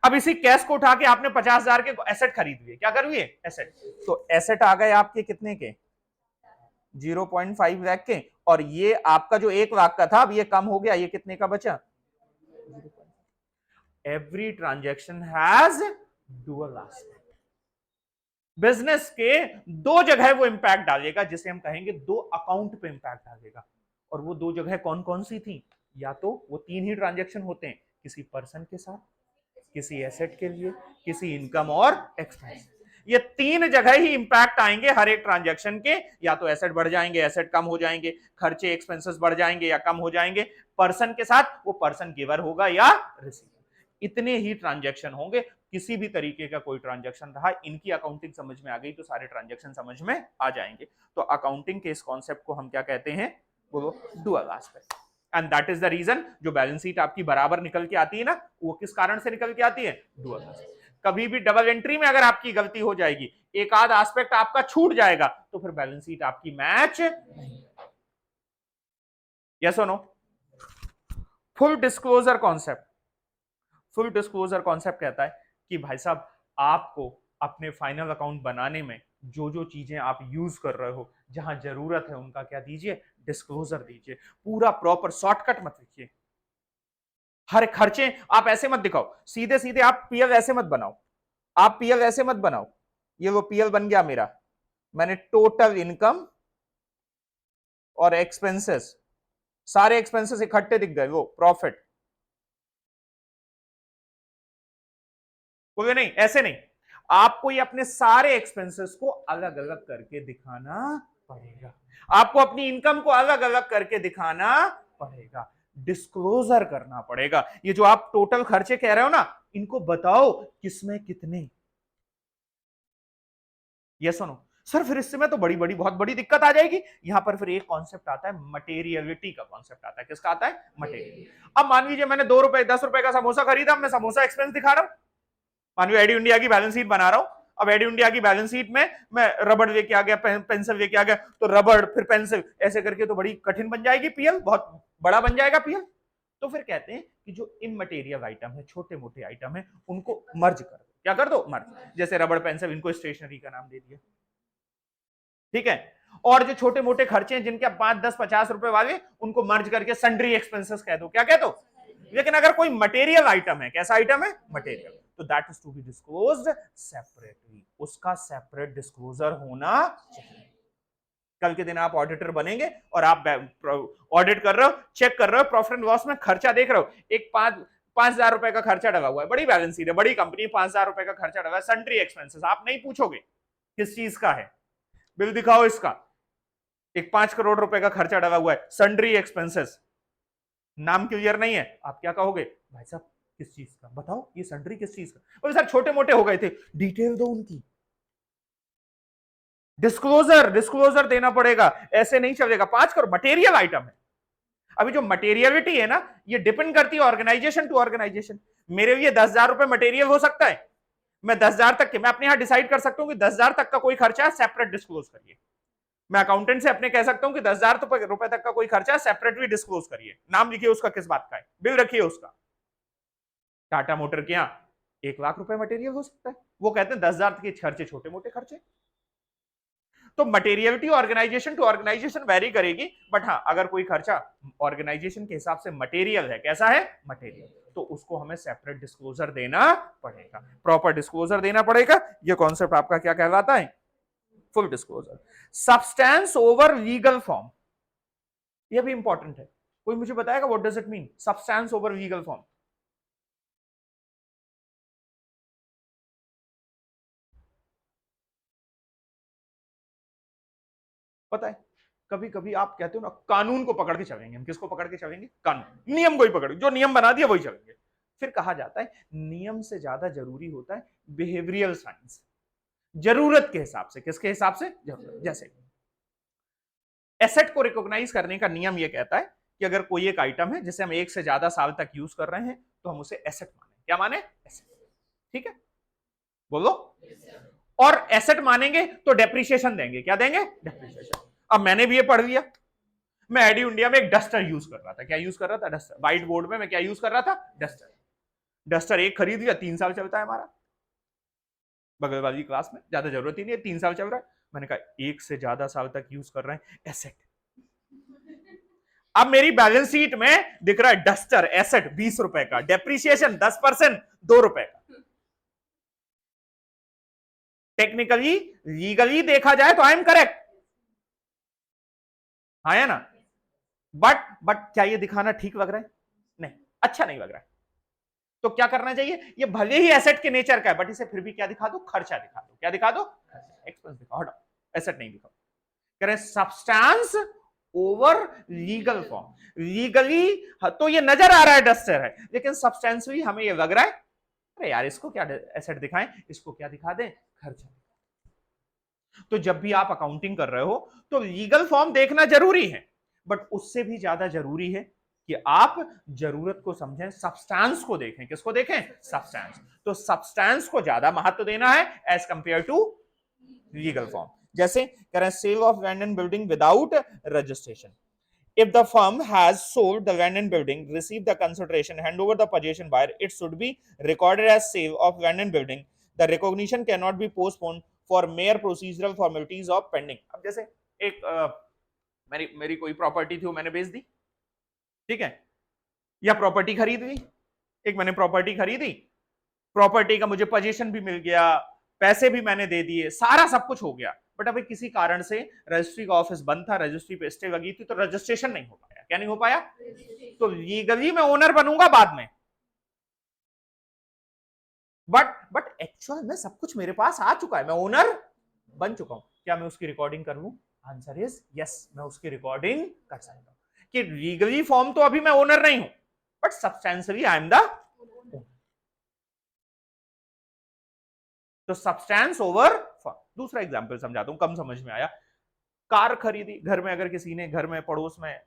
अब इसी कैश को उठा के आपने 50,000 के एसेट खरीद लिए, क्या कर लिए? एसेट। तो एसेट आ गए आपके कितने के? 0.5 लाख के, और ये आपका जो 1 लाख का था, अब ये कम हो गया, ये कितने का बचा? Every transaction has dual aspect. Business के दो जगह वो इंपैक्ट डालेगा, जिसे हम कहेंगे दो अकाउंट पे इंपैक्ट डालेगा। और वो दो जगह कौन कौन सी थी? या तो वो 3 ही ट्रांजैक्शन होते हैं, किसी पर्सन के साथ, किसी एसेट के लिए, किसी इनकम और एक्सपेंस। ये 3 जगह ही इंपैक्ट आएंगे हर एक ट्रांजैक्शन के, या तो एसेट बढ़ जाएंगे, एसेट कम हो जाएंगे, खर्चे एक्सपेंसेस बढ़ जाएंगे या कम हो जाएंगे। पर्सन के साथ वो पर्सन गिवर होगा या रिसीवर। इतने ही ट्रांजैक्शन होंगे, किसी भी तरीके का कोई ट्रांजैक्शन रहा, इनकी अकाउंटिंग समझ में आ गई तो सारे ट्रांजैक्शन समझ में आ जाएंगे। तो अकाउंटिंग के इस कॉन्सेप्ट को हम क्या कहते हैं? वो dual aspect. And that is the reason जो बैलेंस शीट आपकी बराबर निकल के आती है ना, वो किस कारण से निकल के आती है? Dual aspect. कभी भी डबल एंट्री में अगर आपकी गलती हो जाएगी, एक आध एस्पेक्ट आपका छूट जाएगा, तो फिर बैलेंस शीट आपकी मैच नहीं। यस और no? Full disclosure concept, full disclosure concept कहता है कि भाई साहब, आपको अपने फाइनल अकाउंट बनाने में जो जो चीजें आप यूज कर रहे हो, जहां जरूरत है उनका क्या दीजिए? डिस्क्लोजर दीजिए। पूरा प्रॉपर शॉर्टकट मत लिखिए, हर खर्चे आप ऐसे मत दिखाओ, सीधे सीधे आप पीएल ऐसे मत बनाओ, आप पीएल ऐसे मत बनाओ, ये वो पीएल बन गया मेरा, मैंने टोटल इनकम और एक्सपेंसेस, सारे एक्सपेंसेस इकट्ठे दिख गए, वो प्रॉफिट। बोले नहीं, ऐसे नहीं, आपको ये अपने सारे एक्सपेंसेस को अलग अलग करके दिखाना पड़ेगा, आपको अपनी इनकम को अलग अलग करके दिखाना पड़ेगा, डिस्क्लोजर करना पड़ेगा। ये जो आप टोटल खर्चे कह रहे हो ना, इनको बताओ किसमें कितने। यस सुनो सर, फिर इससे में तो बड़ी बड़ी बहुत बड़ी दिक्कत आ जाएगी। यहां पर फिर एक कॉन्सेप्ट आता है, मटेरियलिटी का कॉन्सेप्ट आता है। किसका आता है? मटेरियल। अब मान लीजिए मैंने 2 रुपए 10 रुपए का समोसा खरीदा, मैं समोसा एक्सपेंस दिखा रहा हूं, मान लो एडी इंडिया की बैलेंस शीट बना रहा हूं। अब एडी इंडिया की बैलेंस शीट में मैं रबड़ लेके आ गया, पेंसिल लेके आ गया, तो रबड़ फिर पेंसिल ऐसे करके तो बड़ी कठिन बन जाएगी पीएल, बहुत बड़ा बन जाएगा पीएल। तो फिर कहते हैं कि जो इमटेरियल आइटम है, छोटे मोटे आइटम है, उनको मर्ज कर दो। क्या कर दो? मर्ज। जैसे रबड़ पेंसिल, इनको स्टेशनरी का नाम दे दिया, ठीक है। और जो छोटे मोटे खर्चे हैं जिनके 5 10 50 रुपए वाले, उनको मर्ज करके सन्ड्री एक्सपेंसेस कह दो। क्या कह दो? लेकिन अगर कोई मटेरियल आइटम है, कैसा आइटम है? मटेरियल, तो that is to be disclosed separately, उसका सेपरेट डिस्क्लोजर होना चाहिए। कल के दिन आप ऑडिटर बनेंगे और आप ऑडिट कर रहे हो, चेक कर रहे हो, प्रॉफिट एंड लॉस में खर्चा देख रहे हो, एक 5,000 रुपए का खर्चा डला हुआ है, बड़ी बैलेंस शीट है, बड़ी कंपनी, 5,000 रुपए का खर्चा डला है, सन्ड्री एक्सपेंसेस। आप नहीं पूछोगे किस चीज का है, बिल दिखाओ इसका, एक 5 करोड़ रुपए का खर्चा डला हुआ है, सन्ड्री एक्सपेंसेस, नाम क्लियर नहीं है, आप क्या कहोगे? भाई साहब किस चीज का बताओ, ये सन्ड्री किस चीज का? बोले सर छोटे मोटे हो गए थे, डिटेल दो उनकी, डिस्क्लोजर डिस्क्लोजर देना पड़ेगा, ऐसे नहीं चलेगा। 5 करोड़ मटेरियल आइटम है। अभी जो मटेरियलिटी है ना, ये डिपेंड करती है ऑर्गेनाइजेशन टू ऑर्गेनाइजेशन। मेरे लिए 10,000 रुपए मटेरियल हो सकता है, मैं 10,000 तक के, मैं अपने यहां डिसाइड कर सकता हूं कि 10,000 तक का कोई खर्चा है, सेपरेट डिस्क्लोज करिए। मैं अकाउंटेंट से अपने कह सकता हूं कि 10,000 रुपए तक का कोई खर्चा है, सेपरेटली डिस्क्लोज करिए, नाम लिखिए उसका, किस बात का है, बिल रखिए उसका। टाटा मोटर के यहां 1 लाख रुपए मटेरियल हो सकता है, वो कहते हैं 10,000 के खर्चे छोटे मोटे खर्चे। तो materiality organisation to organisation vary करेगी, बट हाँ अगर कोई खर्चा ऑर्गेनाइजेशन के हिसाब से मटेरियल है, कैसा है मटेरियल, तो उसको हमें सेपरेट डिस्क्लोजर देना पड़ेगा, प्रॉपर डिस्क्लोजर देना पड़ेगा। ये कॉन्सेप्ट आपका क्या कहलाता है, full disclosure. Substance over legal form, ये भी इंपॉर्टेंट है। कोई मुझे बताएगा what does it mean substance over legal form? पता है, कभी कभी आप कहते हो ना कानून को पकड़ के चलेंगे, हम किसको पकड़ के चलेंगे, कानून, नियम को ही पकड़, जो नियम बना दिया वही चलेंगे। फिर कहा जाता है नियम से ज्यादा जरूरी होता है बिहेवियरल साइंस, जरूरत के हिसाब से, किसके हिसाब से, जरूरत। जैसे एसेट को रिकॉग्नाइज करने का नियम यह कहता है कि अगर कोई एक आइटम है जिसे हम एक से ज्यादा साल तक यूज कर रहे हैं तो हम उसे एसेट माने, क्या माने, एसेट, ठीक है, बोलो। और एसेट मानेंगे तो डेप्रिसिएशन देंगे, क्या देंगे, डेप्रिसिएशन। अब मैंने भी ये पढ़ लिया, मैं एडी इंडिया में एक डस्टर यूज कर रहा था, क्या यूज कर रहा था, डस्टर, व्हाइट बोर्ड में मैं क्या यूज कर रहा था, डस्टर। डस्टर एक खरीद लिया, 3 साल चलता है हमारा, बगल वाली क्लास में, ज्यादा जरूरत ही नहीं है, 3 साल चल रहा है। मैंने कहा एक से ज्यादा साल तक यूज कर रहे हैं, एसेट। अब मेरी बैलेंस शीट में दिख रहा है डस्टर एसेट 20 रुपए का, डेप्रिसिएशन 10%, 2 रुपए का। टेक्निकली लीगली देखा जाए तो आई एम करेक्ट, हाँ है ना, बट क्या ये दिखाना ठीक लग रहा है, नहीं, अच्छा नहीं लग रहा है। तो क्या करना चाहिए, ये भले ही एसेट के नेचर का है बट इसे फिर भी क्या दिखा दो, खर्चा दिखा दो, क्या दिखा दो, एक्सपेंस दिखाओ, हटाओ, एसेट नहीं दिखाओ। कह रहे substance over legal form, legally तो ये नजर आ रहा है डस्टर है, लेकिन सब्सटेंसली हमें ये लग रहा है अरे यार इसको क्या एसेट दिखाएं, इसको क्या दिखा दें, खर्चा। तो जब भी आप अकाउंटिंग कर रहे हो तो लीगल फॉर्म देखना जरूरी है, बट उससे भी ज्यादा जरूरी है कि आप जरूरत को समझें, सब्सटेंस को देखें, किसको देखें, सब्सटेंस। तो सब्सटेंस को ज्यादा महत्व देना है as compare to legal form. जैसे करें sale of land and building without registration, if the firm has sold the land and building, received the consideration, hand over the possession buyer, it should be recorded as sale of land and building. The recognition cannot be postponed for mere procedural formalities of pending. अब जैसे एक मेरी कोई property थी वो मैंने बेच दी, ठीक है, या प्रॉपर्टी खरीद ली, एक मैंने प्रॉपर्टी खरीदी, प्रॉपर्टी का मुझे पोजीशन भी मिल गया, पैसे भी मैंने दे दिए, सारा सब कुछ हो गया, बट अभी किसी कारण से रजिस्ट्री का ऑफिस बंद था, रजिस्ट्री पे स्टे लगी थी, तो रजिस्ट्रेशन नहीं हो पाया, क्या नहीं हो पाया, तो लीगली मैं ओनर बनूंगा बाद में, बट एक्चुअल में सब कुछ मेरे पास आ चुका है, मैं ओनर बन चुका हूं, क्या मैं उसकी रिकॉर्डिंग कर लूं, आंसर इज यस, मैं उसकी रिकॉर्डिंग कर सकता हूं कि लीगली फॉर्म तो अभी मैं ओनर नहीं हूं, but substantially I am the, तो सब्सटेंस ओवर फॉर्म। दूसरा एग्जांपल समझाता हूं, कम समझ में आया, कार खरीदी, घर में अगर किसी ने, घर में पड़ोस में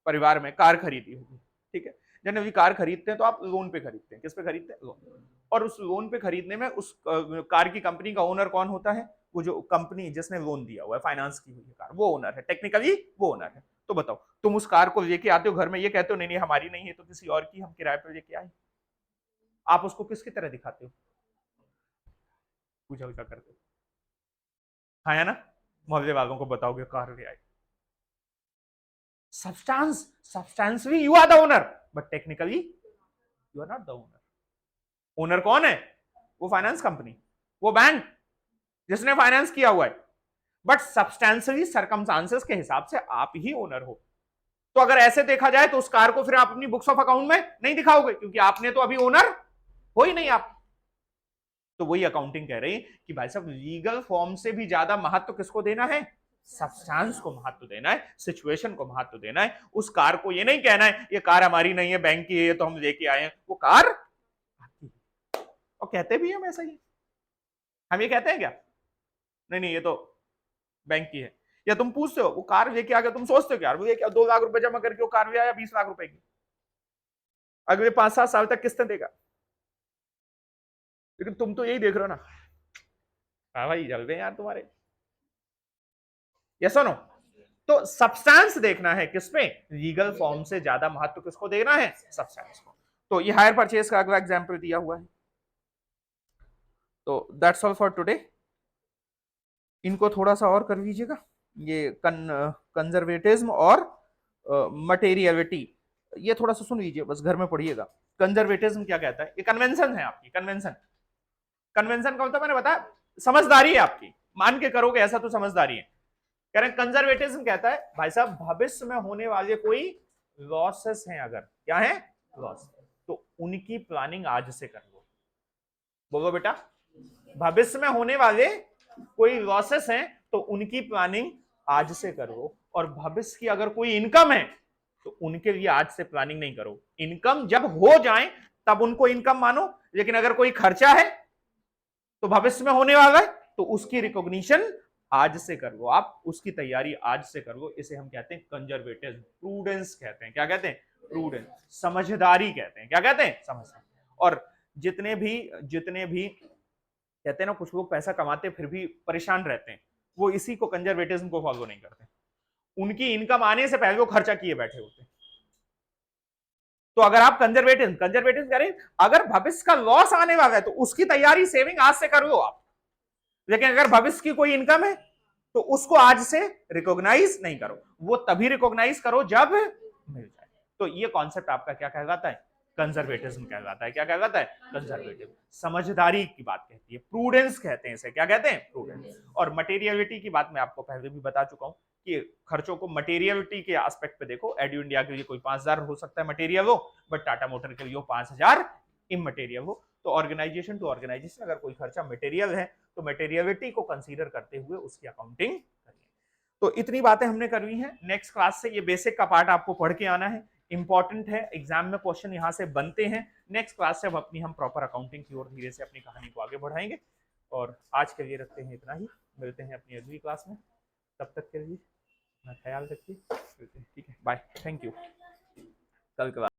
परिवार में कार खरीदी होगी, ठीक है, जनरली कार खरीदते हैं तो आप लोन पे खरीदते हैं, किस पे खरीदते हैं, लोन। और उस लोन पे खरीदने में उस कार की कंपनी का ओनर कौन होता है, वो जो कंपनी जिसने लोन दिया हुआ है, फाइनेंस की हुई है कार, वो ओनर है, टेक्निकली वो ओनर है। तो बताओ तुम उस कार को लेके आते हो घर में, ये कहते हो नहीं नहीं हमारी नहीं है, तो किसी और की, हम किराए पर लेके आए, आप उसको किसकी तरह दिखाते हो, पूछा क्या करते हो, हाँ है ना, मोहल्ले वालों को बताओगे कार ले आई, substance, substantially you are the owner but technically you are not the owner. Owner कौन है, वो फाइनेंस कंपनी, वो बैंक जिसने फाइनेंस किया हुआ है, बट सब्सटेंशियली सर्कमस्टांसेस के हिसाब से आप ही ओनर हो। तो अगर ऐसे देखा जाए तो उस कार को फिर आप अपनी बुक्स ऑफ अकाउंट में नहीं दिखाओगे, क्योंकि आपने तो अभी ओनर हो ही नहीं आप। तो वही अकाउंटिंग कह रही कि भाई साहब लीगल फॉर्म से भी ज्यादा महत्व किसको देना है, सब्सटेंस को महत्व देना है, सिचुएशन को महत्व देना है। उस कार को ये नहीं कहना है ये कार हमारी नहीं है, बैंक की है, ये तो हम लेके आए हैं, वो कार आपकी। और कहते भी हम ऐसा ही, हम ये कहते हैं क्या, नहीं नहीं ये तो बैंक की है, या तुम पूछते हो वो कार लेके आ गया, तुम सोचते हो यार वो क्या 2 लाख रुपए जमा करके वो कार ले आया 20 लाख रुपए की, अगले 5-7 साल तक किसने देगा, लेकिन तुम तो यही देख रहे हो ना, हाँ भाई जल रहे यार तुम्हारे, यस और नो। तो सब्सटेंस देखना है किसमें, लीगल फॉर्म से ज्यादा महत्व किसको देना है, सब्सटेंस को। तो ये हायर परचेज का अगला एग्जांपल दिया हुआ है। तो दैट्स ऑल फॉर टुडे। इनको थोड़ा सा और कर लीजिएगा, ये कंजर्वेटिज्म और मटेरियलिटी, ये थोड़ा सा सुन लीजिए, बस घर में पढ़िएगा। कंजर्वेटिज्म क्या कहता है, ये कन्वेंशन है आपकी, कन्वेंशन। कन्वेंशन का मतलब मैंने बताया समझदारी है आपकी, मान के करोगे ऐसा तो समझदारी है। कह रहे कंजर्वेटिज्म कहता है भाई साहब भविष्य में होने वाले कोई लॉसेस हैं, अगर क्या है लॉस, तो उनकी प्लानिंग आज से कर लो। बोलो बेटा, भविष्य में होने वाले कोई लॉसेस हैं तो उनकी प्लानिंग आज से करो, और भविष्य की अगर कोई इनकम है तो उनके लिए आज से प्लानिंग नहीं करो, इनकम जब हो जाए तब उनको इनकम मानो। लेकिन अगर कोई खर्चा है तो भविष्य में होने वाला है तो उसकी रिकॉग्निशन आज से कर लो, आप उसकी तैयारी आज से कर लो। इसे हम कहते हैं कंजर्वेटिव, प्रूडेंस कहते हैं। क्या कहते हैं? प्रूडेंस, समझदारी कहते हैं। क्या कहते हैं? समझदारी। और जितने भी कहते हैं ना, कुछ लोग पैसा कमाते फिर भी परेशान रहते हैं, वो इसी को कंजर्वेटिज्म को फॉलो नहीं करते। उनकी इनकम आने से पहले वो खर्चा किए बैठे होते हैं। तो अगर आप कंजर्वेटिव करें, अगर भविष्य का लॉस आने वाला है तो उसकी तैयारी सेविंग आज से कर लो आप। लेकिन अगर भविष्य की कोई इनकम है तो उसको आज से रिकॉग्नाइज नहीं करो, वो तभी रिकॉग्नाइज करो जब मिल जाए। तो ये कॉन्सेप्ट आपका क्या कहलाता है? कंजर्वेटिज्म कहलाता है। क्या कहलाता है? कंजर्वेटिव, समझदारी की बात कहती है, प्रूडेंस कहते हैं इसे। क्या कहते हैं? प्रूडेंस। और मटेरियलिटी की बात मैं आपको पहले भी बता चुका हूं कि खर्चों को मटेरियलिटी के एस्पेक्ट पे देखो। एडू इंडिया के लिए कोई 5,000 हो सकता है मटेरियल हो, बट टाटा मोटर के लिए 5,000 इमटेरियल हो। तो ऑर्गेनाइजेशन टू ऑर्गेनाइजेशन अगर कोई खर्चा मटेरियल है तो मटेरियलिटी को कंसीडर करते हुए उसकी अकाउंटिंग करिए। तो इतनी बातें हमने कर ली हैं। नेक्स्ट क्लास से ये बेसिक का पार्ट आपको पढ़ के आना है, इंपॉर्टेंट है, एग्जाम में क्वेश्चन यहाँ से बनते हैं। नेक्स्ट क्लास से हम प्रॉपर अकाउंटिंग की ओर धीरे से अपनी कहानी को आगे बढ़ाएंगे। और आज के लिए रखते हैं इतना ही, मिलते हैं अपनी अगली क्लास में। तब तक के लिए अपना ख्याल रखिए, ठीक है, बाय, थैंक यू। कल क्लास